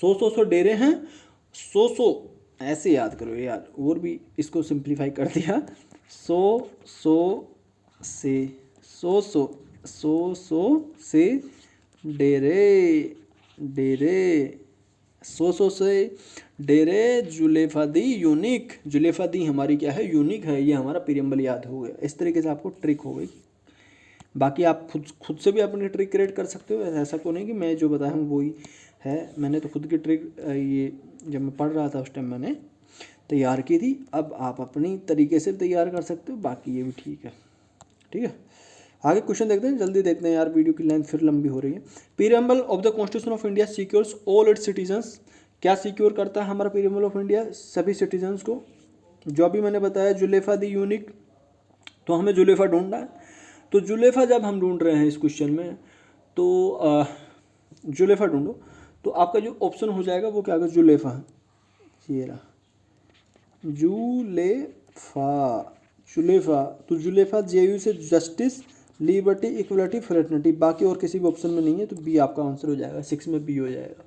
100 डेरे हैं, 100 ऐसे याद करो यार, और भी इसको सिंप्लीफाई कर दिया। 100 से डेरे 100 से डेरे, जुलेफा दी यूनिक, जुलेफा दी हमारी क्या है? यूनिक है। ये हमारा पीरियम्बल याद हो गया। इस तरीके से आपको ट्रिक हो गई। बाकी आप खुद से भी अपनी ट्रिक क्रिएट कर सकते हो, ऐसा को नहीं कि मैं जो बताया हूँ वही है। मैंने तो खुद की ट्रिक ये जब मैं पढ़ रहा था उस टाइम मैंने तैयार की थी। अब आप अपनी तरीके से तैयार कर सकते हो, बाकी ये भी ठीक है। आगे क्वेश्चन देखते हैं, जल्दी देखते हैं यार, वीडियो की लेंथ फिर लंबी हो रही है। Preamble of the constitution of India secures all its citizens. क्या सिक्योर करता है हमारा पीरियम्बल ऑफ इंडिया? सभी सिटीजन्स को। जो अभी मैंने बताया जुलेफा दी यूनिक, तो हमें जुलेफा ढूंढना है। तो जुलेफा जब हम ढूंढ रहे हैं इस क्वेश्चन में, तो जुलेफा ढूंढो, तो आपका जो ऑप्शन हो जाएगा वो क्या होगा? जुलेफा, ये रहा जुलेफा। तो जुलेफा JU से जस्टिस, लिबर्टी, इक्वलिटी, फ्रेटर्निटी, बाकी और किसी भी ऑप्शन में नहीं है, तो बी आपका आंसर हो जाएगा। 6 में बी हो जाएगा।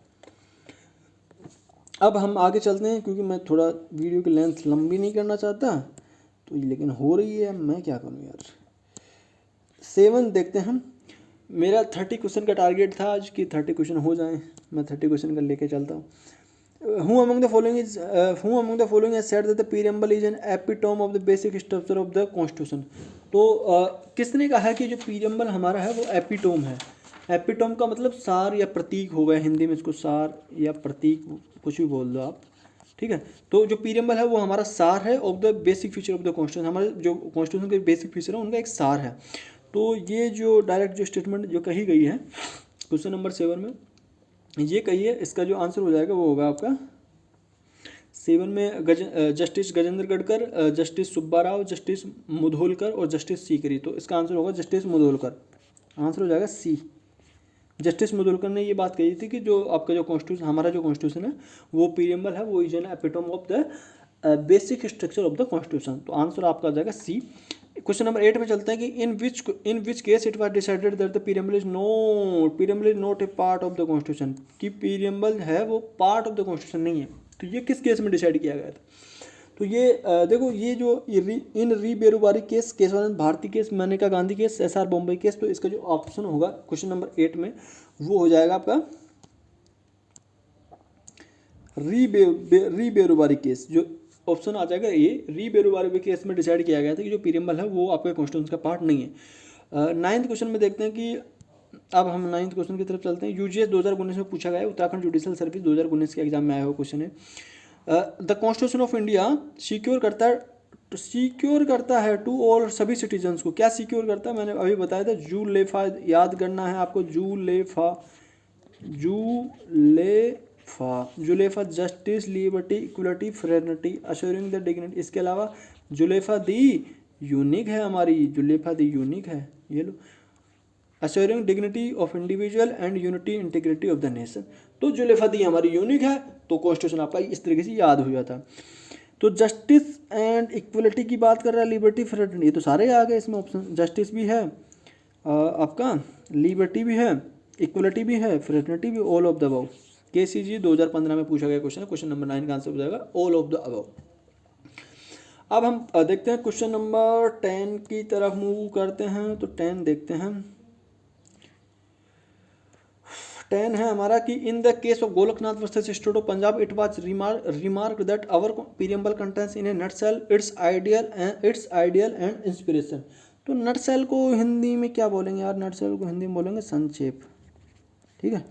अब हम आगे चलते हैं, क्योंकि मैं थोड़ा वीडियो की लेंथ लंबी नहीं करना चाहता, तो लेकिन हो रही है, मैं क्या करूं यार। 7 देखते हैं हम। मेरा 30 क्वेश्चन का टारगेट था आज कि 30 क्वेश्चन हो जाएं, मैं 30 क्वेश्चन का लेके चलता हूँ। Who among the following has said that the preamble is an epitome of the basic structure of the constitution? तो किसने कहा है कि जो preamble हमारा है वो एपिटोम है? एपिटोम का मतलब सार या प्रतीक होगा, हिंदी में इसको सार या प्रतीक कुछ भी बोल दो आप, ठीक है। तो जो पीरियम्बल है वो हमारा सार है of the basic feature of the constitution, हमारे जो कॉन्स्टिट्यूशन के बेसिक फीचर है उनका एक सार है। तो ये जो डायरेक्ट जो स्टेटमेंट जो कही गई है क्वेश्चन नंबर 7 में ये कही है, इसका जो आंसर हो जाएगा वो होगा आपका 7 में justice Gajendra Gadkar, justice Subba Rao, justice Mudholkar और जस्टिस सीकरी। तो इसका आंसर होगा जस्टिस मुधोलकर, आंसर हो जाएगा सी। जस्टिस मुधोलकर ने ये बात कही थी कि जो आपका जो कॉन्स्टिट्यूशन, हमारा जो कॉन्स्टिट्यूशन है वो पीरियम्बल है, वो is an epitome of the basic structure of the constitution. तो आंसर आपका आ जाएगा सी। क्वेश्चन नंबर 8 में चलते हैं कि in which case it was decided that the preamble is not a part of the constitution, कि पीरियम्बल है वो पार्ट ऑफ द कॉन्स्टिट्यूशन नहीं है। तो ये किस केस में डिसाइड किया गया था? तो ये देखो, ये जो in re Berubari case, Keshavananda Bharati case, Maneka Gandhi case, SR Bommai case, तो इसका जो ऑप्शन होगा क्वेश्चन नंबर 8 में वो हो जाएगा आपका री बेरुबारी केस। जो ऑप्शन आ जाएगा ये री बेरुबारी केस में डिसाइड किया गया था कि जो पीरियम्बल है वो आपके कॉन्स्टिट्यूशन का पार्ट नहीं है। 9th क्वेश्चन में देखते हैं कि अब हम 9th क्वेश्चन की तरफ चलते हैं। UGS 2019 में पूछा गया है, उत्तराखंड जुडिशल सर्विस 2019 के एग्जाम में आया हुआ क्वेश्चन है। The constitution of India secure करता है टू ऑल, सभी सिटीजन्स को। क्या सिक्योर करता है? मैंने अभी बताया था, जूलेफा याद करना है आपको, जूलेफा justice, liberty, equality, fraternity, assuring the dignity. इसके अलावा जुलेफा दी यूनिक है हमारी, जुलेफा दी यूनिक है, ये लो, assuring dignity of individual and unity integrity of the nation. तो जुलेफा दी हमारी यूनिक है, तो कॉन्स्टिट्यूशन आपका इस तरीके से याद हो जाता। तो जस्टिस एंड इक्वलिटी की बात कर रहा है, लिबर्टी, फ्रेटर्निटी, ये तो सारे आ गए इसमें ऑप्शन। जस्टिस भी है आपका, लिबर्टी भी है, इक्वलिटी भी है, फ्रेटर्निटी भी, all of the above. KCG 2015 में पूछा गया क्वेश्चन है, क्वेश्चन नंबर 9 का आंसर हो जाएगा ऑल ऑफ द अबव। अब हम देखते हैं क्वेश्चन नंबर 10 की तरफ मूव करते हैं। तो 10 देखते हैं। 10 है हमारा कि in the case of Golaknath versus state of Punjab it was remark that our preamble contents in a nutshell its ideal and inspiration. तो नटसेल को हिंदी में क्या बोलेंगे यार? नटसेल को हिंदी में बोलेंगे संक्षेप, ठीक है।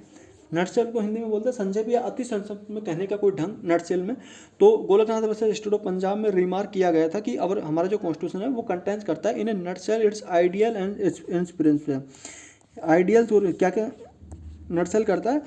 नटसेल को हिंदी में बोलते हैं संक्षेप या अति संक्षिप्त में कहने का कोई ढंग नटसेल में। तो Golaknath versus state of Punjab में रिमार्क किया गया था कि अगर हमारा जो कॉन्स्टिट्यूशन है वो कंटेंस करता है in a nutshell its ideal and inspiration. Ideal तो क्या क्या नटसेल करता है?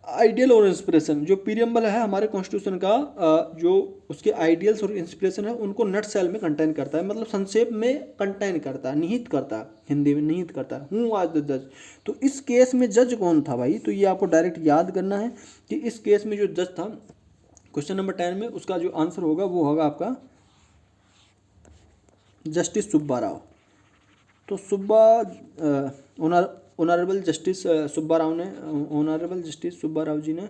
आइडियल और इंस्पिरेशन। जो पीरियम्बल है हमारे कॉन्स्टिट्यूशन का, जो उसके आइडियल्स और इंस्पिरेशन है उनको नटसेल में कंटेन करता है, मतलब संक्षेप में कंटेन करता है, निहित करता है, हिंदी में निहित करता है। हूँ आज द जज। तो इस केस में जज कौन था भाई? तो ये आपको डायरेक्ट याद करना है कि इस केस में जो जज था क्वेश्चन नंबर 10 में, उसका जो आंसर होगा वो होगा आपका जस्टिस सुब्बा राव। तो ऑनरेबल जस्टिस सुब्बा राव जी ने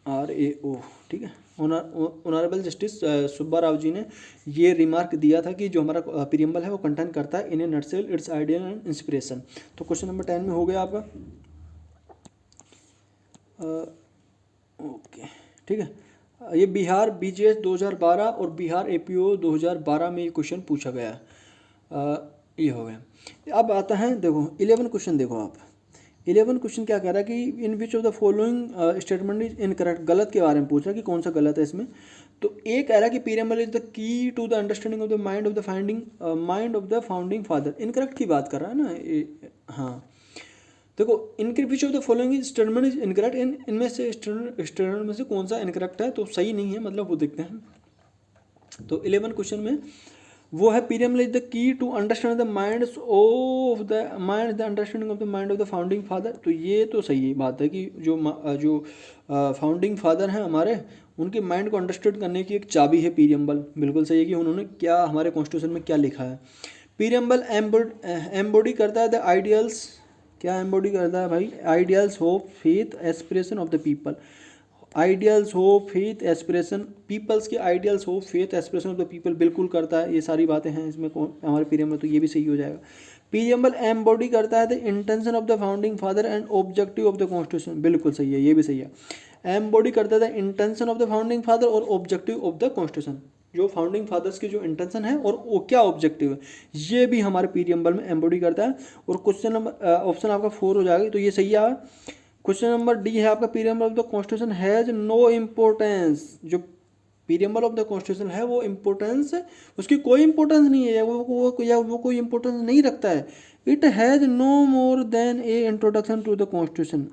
RAO, ठीक है, ऑनरेबल जस्टिस सुब्बा राव जी ने ये रिमार्क दिया था कि जो हमारा पीरियम्बल है वो कंटेन करता है in a nutshell its ideal and inspiration. तो क्वेश्चन नंबर 10 में हो गया आपका ओके, ठीक है। ये बिहार BGS 2012 और बिहार APO 2012 में ये क्वेश्चन पूछा गया है। ये हो गया। अब आता है देखो 11 क्वेश्चन। देखो आप 11 क्वेश्चन क्या कह रहा है कि in which of the following statement is incorrect. गलत के बारे में पूछ रहा है कि कौन सा गलत है इसमें। तो एक कह रहा है कि preamble is the key to the understanding of the mind of the founding father. Incorrect की बात कर रहा है ना। हाँ देखो, इनके which of the following statement is incorrect, इनमें से स्टेटमेंट में से कौन सा इनकरेक्ट है, तो सही नहीं है, मतलब वो देखते हैं। तो 11 क्वेश्चन में वो है preamble is the key to understand the understanding of the mind of the founding father. तो ये तो सही बात है कि जो फाउंडिंग फादर हैं हमारे, उनके माइंड को अंडरस्टैंड करने की एक चाबी है पीरियम्बल। बिल्कुल सही है कि उन्होंने क्या हमारे कॉन्स्टिट्यूशन में क्या लिखा है। पीरियम्बल एम्बॉडी करता है द आइडियल्स। क्या एम्बॉडी करता है भाई? Ideals, hope, faith, aspiration of the people. Ideals, hope, faith, aspiration, people's के ideals, hope, faith, aspiration of the people बिल्कुल करता है। ये सारी बातें हैं इसमें हमारे पीरियम्बल, तो ये भी सही हो जाएगा। पीरियम्बल एम्बॉडी करता है the intention of the founding father and objective of the constitution. बिल्कुल सही है, ये भी सही है। एम्बॉडी करता है the intention of the founding father और ऑब्जेक्टिव ऑफ द कॉन्स्टिट्यूशन। जो फाउंडिंग फादर्स की जो इंटेंशन है और वो क्या ऑब्जेक्टिव है, ये भी हमारे पीरियम्बल में एम्बॉडी करता है। और क्वेश्चन नंबर ऑप्शन आपका 4 हो जाएगा, तो ये सही है। क्वेश्चन नंबर डी है आपका, preamble of the constitution has no importance. जो पीरियम्बल ऑफ द कॉन्स्टिट्यूशन है वो इम्पोर्टेंस, उसकी कोई इम्पोर्टेंस नहीं है, वो कोई इम्पोर्टेंस नहीं रखता है। It has no more than a introduction to the constitution,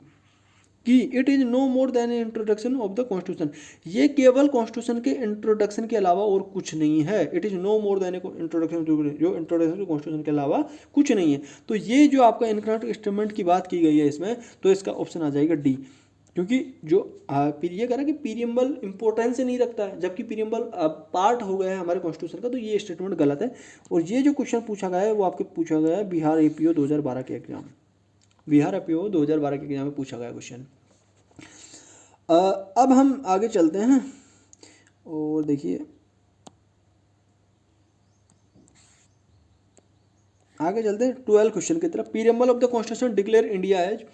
कि it is no more than a introduction of the constitution, ये केवल कॉन्स्टिट्यूशन के इंट्रोडक्शन के अलावा और कुछ नहीं है। It is no more than a introduction, जो इंट्रोडक्शन टू कॉन्स्टिट्यूशन के अलावा कुछ नहीं है। तो ये जो आपका इनकरेक्ट स्टेटमेंट की बात की गई है इसमें, तो इसका ऑप्शन आ जाएगा डी, क्योंकि जो ये कह रहा है कि पीरियम्बल इंपॉर्टेंस नहीं रखता है, जबकि पीरियम्बल पार्ट हो गया है हमारे कॉन्स्टिट्यूशन का, तो ये स्टेटमेंट गलत है। और ये जो क्वेश्चन पूछा गया है वो आपके पूछा गया है बिहार एपीओ 2012 के एग्जाम, बिहार एपीओ 2012 के एग्जाम में पूछा गया क्वेश्चन। अब हम आगे चलते हैं और देखिए आगे चलते हैं 12 क्वेश्चन की तरफ। Preamble of the constitution declare India as,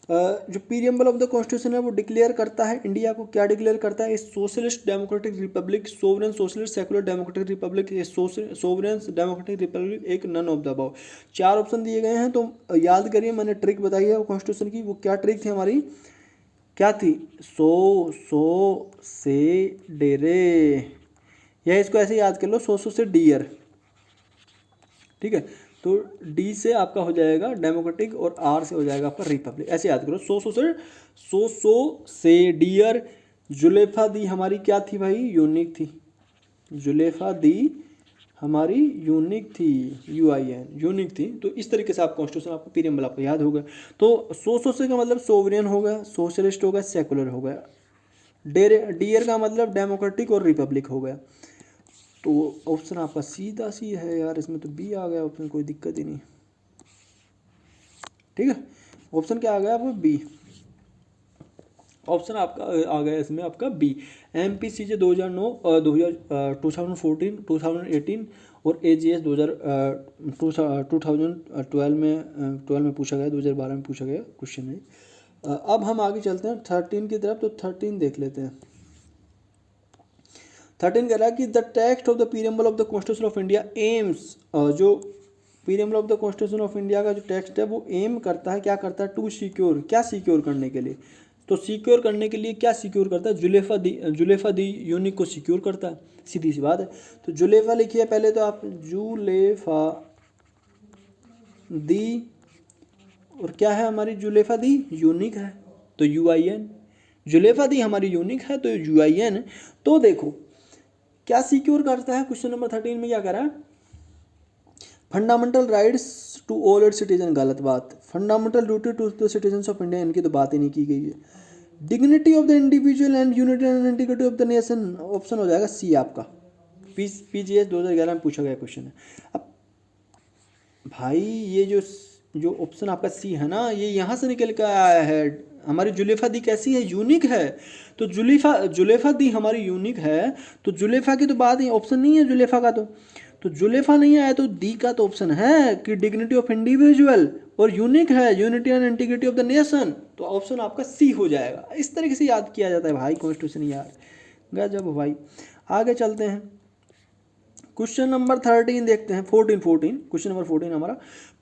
जो पीरियम्बल ऑफ द कॉन्स्टिट्यूशन है वो डिक्लेयर करता है इंडिया को, क्या डिक्लेयर करता है? Socialist democratic republic, sovereign socialist secular democratic republic, sovereign democratic republic, एक none of the above. 4 option दिए गए हैं, तो याद करिए मैंने ट्रिक बताई है कॉन्स्टिट्यूशन की, वो क्या ट्रिक थी हमारी, क्या थी? सो से डेरे, या इसको ऐसे याद कर लो, सो से डियर, ठीक है। तो डी से आपका हो जाएगा डेमोक्रेटिक और आर से हो जाएगा आपका रिपब्लिक, ऐसे याद करो। सो से डियर। जुलेफा दी हमारी क्या थी भाई? यूनिक थी। जुलेफा दी हमारी यूनिक थी, UIN यूनिक थी। तो इस तरीके से आप कॉन्स्टिट्यूशन आपको पीरियम्बल आपको याद होगा। तो सो से का मतलब सोवरेन होगा, सोशलिस्ट होगा, सेकुलर होगा। डियर का मतलब डेमोक्रेटिक और रिपब्लिक हो गया। तो ऑप्शन आपका सीधा सी है यार, इसमें तो बी आ गया ऑप्शन, कोई दिक्कत ही नहीं, ठीक है। ऑप्शन क्या आ गया आपको? बी। ऑप्शन आपका आ गया इसमें आपका बी। MPCJ 2009 2014 2018 और AGS 2012 में पूछा गया, 2012 में पूछा गया क्वेश्चन है। अब हम आगे चलते हैं 13 की तरफ। तो 13 देख लेते हैं। 13 कह रहा है कि the text of the preamble of the constitution of India aims, जो preamble of the constitution of India का जो टेक्स्ट है वो एम करता है, क्या करता है? टू सिक्योर, क्या सिक्योर करने के लिए? तो सिक्योर करने के लिए क्या सिक्योर करता है? जुलेफा दी यूनिक को सिक्योर करता है, सीधी सी बात है। तो जुलेफा लिखिए पहले तो आप, जुलेफा दी, और क्या है हमारी जुलेफा दी? यूनिक है, तो UIN। जुलेफा दी हमारी यूनिक है तो UIN। तो देखो क्या सिक्योर करता है, क्वेश्चन नंबर 13 में क्या करा है? Fundamental rights to all its citizen, गलत बात। Fundamental duty to the citizens of India, इनकी तो बात ही नहीं की गई है। Dignity of the individual and unity and integrity of the nation, option हो जाएगा सी आपका। PGS 2011 में पूछा गया क्वेश्चन है। अब भाई ये जो ऑप्शन आपका सी है ना, ये यहाँ से निकल कर आया है। हमारी जुलेफा दी कैसी है? यूनिक है। तो जुलेफा दी हमारी यूनिक है, तो जुलेफा की तो बात ही, ऑप्शन नहीं है जुलेफा का। तो जुलेफा नहीं आया तो दी का तो ऑप्शन है कि डिग्निटी ऑफ इंडिविजुअल और यूनिक है, unity and integrity of the nation. तो ऑप्शन आपका सी हो जाएगा। इस तरीके से याद किया जाता है भाई कॉन्स्टिट्यूशन यार, गजब भाई। आगे चलते हैं क्वेश्चन नंबर 13 देखते हैं। 14 क्वेश्चन नंबर 14 हमारा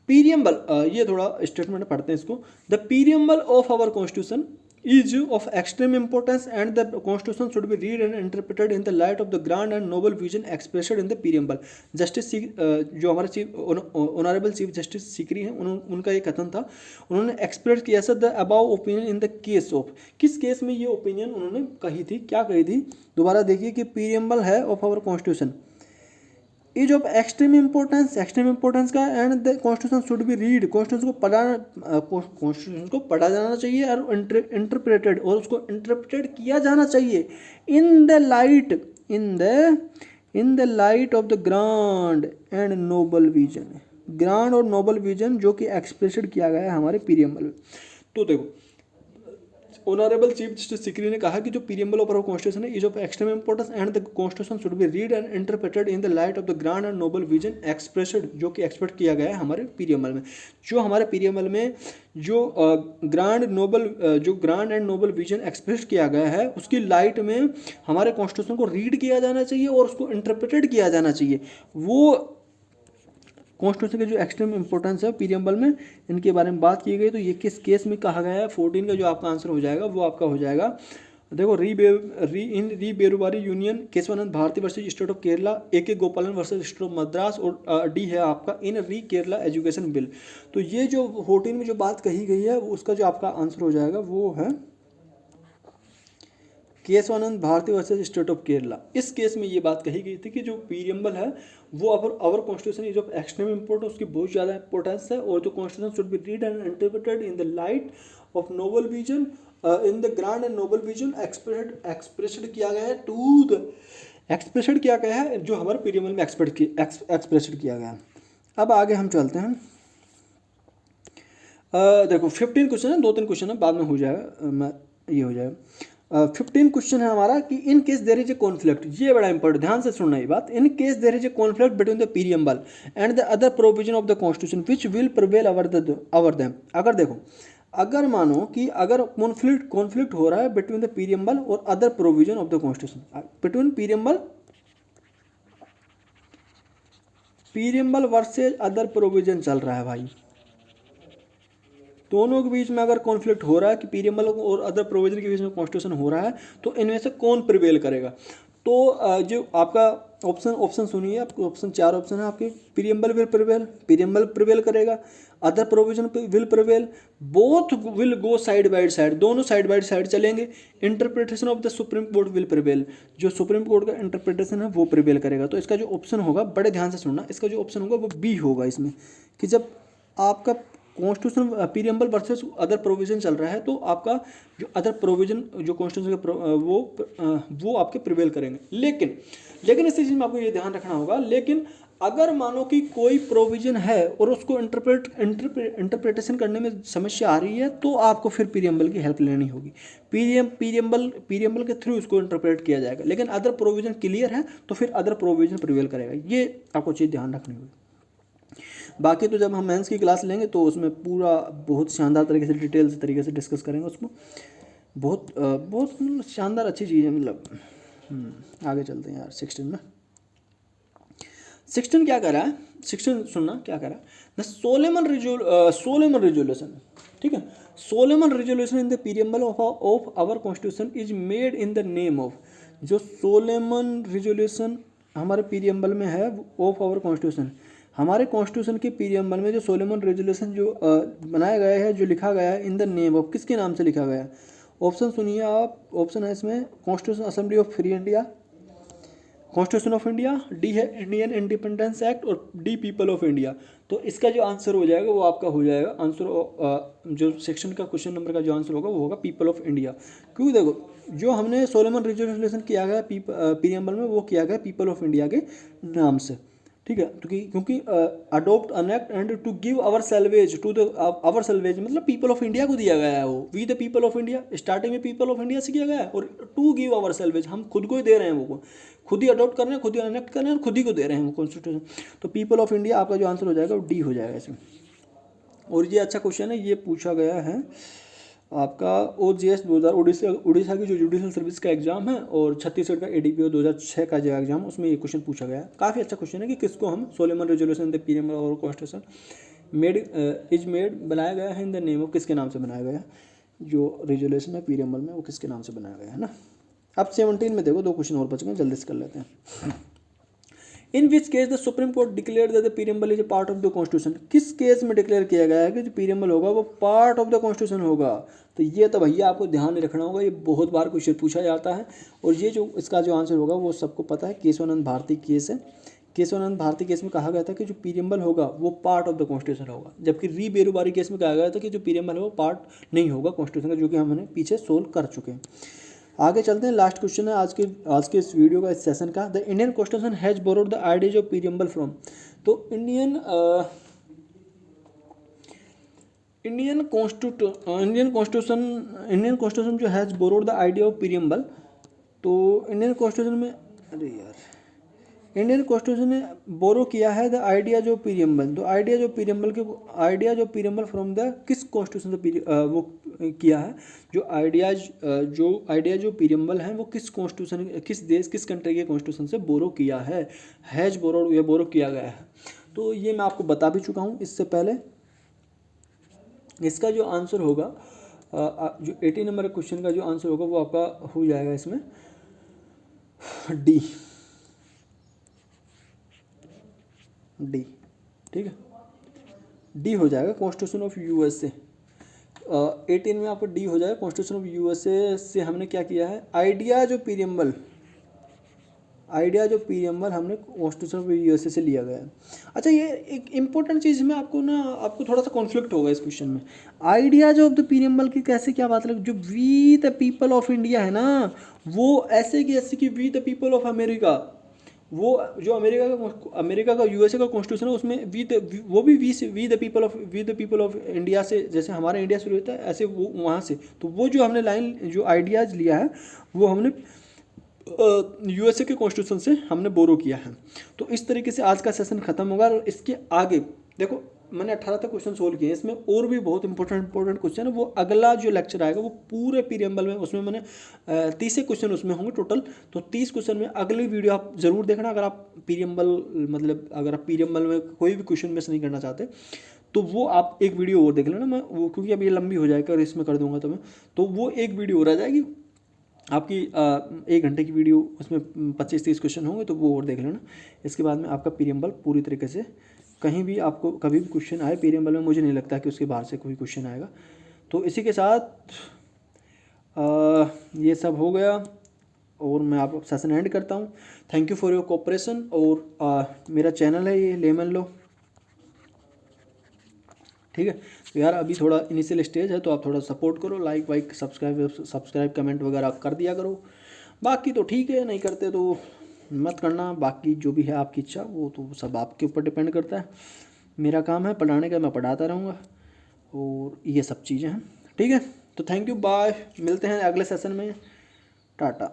पीरियम्बल, ये थोड़ा स्टेटमेंट पढ़ते हैं इसको। The preamble of our constitution is of extreme importance and the constitution should be read and interpreted in the light of the grand and noble vision expressed in the preamble। Justice जो हमारे chief honourable chief justice Sikri हैं, उनका ये कथन था, उन्होंने express किया sir the above opinion in the case of, किस केस में ये ओपिनियन उन्होंने कही थी, क्या कही थी? दोबारा देखिए कि पीरियम्बल है of our constitution is of extreme importance का, and the constitution should be read, constitution को पढ़ा जाना चाहिए और इंटरप्रेटेड, और उसको इंटरप्रेटेड किया जाना चाहिए in the light of the grand and noble vision, grand और नोबल विजन जो कि एक्सप्रेस्ड किया गया है हमारे पीरियम्बल में। तो देखो ऑनरेबल चीफ जस्टिस सीकरी ने कहा कि जो पीरियम्बल ऑफ आवर कॉन्स्टिट्यूशन है is of extreme importance and the constitution should be read and interpreted in the light of the grand and noble vision expressed, जो कि एक्सप्रेस किया गया है हमारे पीरियम्बल में। जो हमारे पीरियम्बल में जो grand and noble vision express किया गया है उसकी लाइट में हमारे कॉन्स्टिट्यूशन को रीड किया जाना चाहिए और उसको इंटरप्रेटेड किया जाना चाहिए। वो कॉन्स्टिट्यूशन के जो एक्सट्रीम इंपॉर्टेंस है पीरियम्बल में, इनके बारे में बात की गई। तो ये किस केस में कहा गया है? 14 का जो आपका आंसर हो जाएगा वो आपका हो जाएगा, देखो, re Berubari union Kesavananda Bharati versus state of Kerala, AK Gopalan versus state of Madras, और डी है आपका इन री केरला एजुकेशन बिल। तो ये जो 14 में जो बात कही गई है उसका जो आपका आंसर हो जाएगा वो है Keshavananda Bharati versus state of Kerala. इस केस में ये बात कही गई थी कि जो पीरियम्बल है वो our constitution is of extreme importance, उसकी बहुत ज़्यादा इंपॉर्टेंस है, और जो constitution should be read and interpreted in the light of noble vision, in the grand and noble vision expressed किया गया है टू द एक्सप्रेस्ड किया गया है जो हमारे पीरियम्बल में एक्सप्रेस्ड किया गया है। अब आगे हम चलते हैं। देखो 15 क्वेश्चन है, 2-3 क्वेश्चन है, बाद में हो जाएगा, ये हो जाएगा। 15 क्वेश्चन है हमारा कि in case there is a conflict, ये बड़ा इंपॉर्टेंट, ध्यान से सुनना ये बात। In case there is a conflict between the preamble and the other provision of the constitution which will prevail over them. अगर देखो, अगर मानो कि अगर कॉन्फ्लिक्ट हो रहा है बिटवीन द पीरियम्बल और other provision of the constitution, between preamble versus other provision चल रहा है भाई, दोनों के बीच में अगर कॉन्फ्लिक्ट हो रहा है कि पीरियम्बल और अदर प्रोविजन के बीच में कॉन्स्टिट्यूशन हो रहा है, तो इनमें से कौन प्रिवेल करेगा? तो जो आपका ऑप्शन सुनिए, आपको ऑप्शन 4 ऑप्शन है आपके। पीरियम्बल प्रिवेल करेगा, other provision will prevail, both will go side by side, दोनों साइड बाय साइड चलेंगे, interpretation of the supreme court will prevail, जो सुप्रीम कोर्ट का इंटरप्रिटेशन है वो प्रिवेल करेगा। तो इसका जो ऑप्शन होगा, बड़े ध्यान से सुनना, इसका जो ऑप्शन होगा वो बी होगा इसमें, कि जब आपका कॉन्स्टिट्यूशन पीरियम्बल वर्सेस अदर प्रोविजन चल रहा है तो आपका जो अदर प्रोविजन जो कॉन्स्टिट्यूशन के वो आपके प्रिवेल करेंगे। लेकिन इस चीज़ में आपको ये ध्यान रखना होगा, लेकिन अगर मानो कि कोई प्रोविजन है और उसको इंटरप्रिटेशन करने में समस्या आ रही है, तो आपको फिर पीरियम्बल की हेल्प लेनी होगी। पीरियम्बल के थ्रू उसको इंटरप्रेट किया जाएगा। लेकिन अदर प्रोविजन क्लियर है तो फिर अदर प्रोविजन प्रिवेल करेगा, ये आपको चीज़ ध्यान रखनी होगी। बाकी तो जब हम मेंस की क्लास लेंगे तो उसमें पूरा बहुत शानदार तरीके से डिटेल से तरीके से डिस्कस करेंगे उसको, बहुत मतलब शानदार अच्छी चीज़ है। मतलब आगे चलते हैं यार। 16 क्या कर रहा है, 16 सुनना क्या कर रहा है। द सोलेमन रिजोल्यूशन, ठीक है, solemn resolution in the preamble of our constitution is made in the name of, जो सोलेमन रिजोल्यूशन हमारे पीरियम्बल में है ऑफ आवर कॉन्स्टिट्यूशन, हमारे कॉन्स्टिट्यूशन के पीरियम्बल में जो सोलेमन रेजोल्यूशन जो बनाया गया है, जो लिखा गया है, इन द नेम ऑफ, किसके नाम से लिखा गया है? ऑप्शन सुनिए आप, ऑप्शन है इसमें constitution assembly of free India, constitution of India, D है इंडियन इंडिपेंडेंस एक्ट, और डी पीपल ऑफ इंडिया। तो इसका जो आंसर हो जाएगा वो आपका हो जाएगा आंसर, जो सेक्शन का क्वेश्चन नंबर का जो आंसर होगा वो होगा पीपल ऑफ इंडिया। क्योंकि देखो, जो हमने सोलेमन रेजोल्यूशन किया गया पीरियम्बल में, वो किया गया पीपल ऑफ इंडिया के नाम से, ठीक है। क्योंकि adopt enact and to give ourselves to the ourselves, मतलब पीपल ऑफ इंडिया को दिया गया है वो, we the people of India, starting में पीपल ऑफ इंडिया से किया गया है, और टू गिव आवर सैल्वेज, हम खुद को ही दे रहे हैं, वो खुद ही अडोप्ट कर रहे हैं, खुद ही अनेक्ट कर रहे हैं, खुद ही को दे रहे हैं वो कॉन्स्टिट्यूशन। तो पीपल ऑफ इंडिया आपका जो आंसर हो जाएगा वो डी हो जाएगा इसमें। और ये अच्छा क्वेश्चन है, ये पूछा गया है आपका OJS 2000 उड़ीसा की जो जुडिशल सर्विस का एग्जाम है, और छत्तीसगढ़ का ADPO 2006 का जो एग्जाम, उसमें ये क्वेश्चन पूछा गया है। काफ़ी अच्छा क्वेश्चन है कि किसको हम सोलेमन रेजोल्यूशन द पीरियम्बल और कॉन्स्टिट्यूशन इज मेड बनाया गया है इन द नेम ऑफ, किसके नाम से बनाया गया है, जो रेजोल्यूशन है पीरियम्बल में वो किसके नाम से बनाया गया है ना। अब 17 में देखो, 2 क्वेश्चन और बच गए, जल्दी से कर लेते हैं। In which case the supreme court declare that the preamble is a part of the constitution, किस केस में डिक्लेयर किया गया है कि जो पीरियम्बल होगा वो पार्ट ऑफ द कॉन्स्टिट्यूशन होगा? तो ये तो भैया आपको ध्यान में रखना होगा, ये बहुत बार क्वेश्चन पूछा जाता है, और ये जो इसका जो आंसर होगा वो सबको पता है, केशवानंद भारती केस है। केशवानंद भारती केस में कहा गया था कि जो पीरियम्बल होगा वो पार्ट ऑफ द कॉन्स्टिट्यूशन होगा, जबकि री बेरुवारी केस में कहा गया था कि जो पीरियम्बल है वो पार्ट नहीं होगा कॉन्स्टिट्यूशन का, जो कि हमने पीछे सोल्व कर चुके हैं। आगे चलते हैं, लास्ट क्वेश्चन है आज के इस वीडियो का, इस सेशन का। The Indian constitution has borrowed the ideas of preamble from, तो इंडियन कॉन्स्टिट्यूशन जो has borrowed the idea of preamble, तो इंडियन कॉन्स्टिट्यूशन में, अरे यार, इंडियन कॉन्स्टिट्यूशन ने बोरो किया है द आइडिया जो पीरियम्बल, तो आइडिया जो पीरियम्बल फ्रॉम द किस कॉन्स्टिट्यूशन से वो किया है, जो आइडिया जो पीरियम्बल है वो किस कॉन्स्टिट्यूशन, किस देश, किस कंट्री के कॉन्स्टिट्यूशन से बोरो किया है, हैज बोरोड या बोरो किया गया है। तो ये मैं आपको बता भी चुका हूँ इससे पहले। इसका जो आंसर होगा जो 80 नंबर क्वेश्चन का जो आंसर होगा वो आपका हो जाएगा इसमें डी। ठीक है, डी हो जाएगा कॉन्स्टिट्यूशन ऑफ यूएसए। 18 में आपको डी हो जाएगा कॉन्स्टिट्यूशन ऑफ यूएसए से हमने क्या किया है, आइडिया जो पीरियम्बल हमने कॉन्स्टिट्यूशन ऑफ यूएसए से लिया गया है। अच्छा, ये एक इंपॉर्टेंट चीज़ में आपको थोड़ा सा कॉन्फ्लिक्ट होगा इस क्वेश्चन में। आइडिया जो ऑफ द पीरियम्बल की कैसे क्या बात है, जो we the people of India है ना, वो ऐसे कि we the people of America, वो जो अमेरिका का यूएसए का कॉन्स्टिट्यूशन है उसमें वो भी we the people of India से, जैसे हमारा इंडिया शुरू होता है ऐसे वो वहाँ से, तो वो जो हमने लाइन जो आइडियाज़ लिया है वो हमने यूएसए के कॉन्स्टिट्यूशन से हमने बोरो किया है। तो इस तरीके से आज का सेशन खत्म होगा। और इसके आगे देखो मैंने 18 तक क्वेश्चन सोल्व किए, इसमें और भी बहुत इंपॉर्टेंट क्वेश्चन है। वो अगला जो लेक्चर आएगा वो पूरे पीरियम्बल में, उसमें मैंने 30 क्वेश्चन उसमें होंगे टोटल। तो 30 क्वेश्चन में अगली वीडियो आप ज़रूर देखना। अगर आप पीरियम्बल में कोई भी क्वेश्चन मिस नहीं करना चाहते तो वो आप एक वीडियो और देख लेना। मैं वो क्योंकि अब ये लंबी हो जाएगा और इसमें कर दूंगा तो वो एक वीडियो और आ जाएगी आपकी 1 घंटे की वीडियो, उसमें 25-30 क्वेश्चन होंगे तो वो और देख लेना। इसके बाद में आपका पीरियम्बल पूरी तरीके से, कहीं भी आपको कभी भी क्वेश्चन आए पीरियम्बल में, मुझे नहीं लगता कि उसके बाहर से कोई क्वेश्चन आएगा। तो इसी के साथ ये सब हो गया और मैं आप सेशन एंड करता हूँ। Thank you for your cooperation. और मेरा चैनल है ये लेमन लो, ठीक है। तो यार अभी थोड़ा इनिशियल स्टेज है तो आप थोड़ा सपोर्ट करो, लाइक सब्सक्राइब कमेंट वगैरह आप कर दिया करो। बाकी तो ठीक है, नहीं करते तो मत करना। बाकी जो भी है आपकी इच्छा, वो तो सब आपके ऊपर डिपेंड करता है। मेरा काम है पढ़ाने का, मैं पढ़ाता रहूँगा और ये सब चीज़ें हैं, ठीक है। तो थैंक यू, बाय, मिलते हैं अगले सेशन में, टाटा।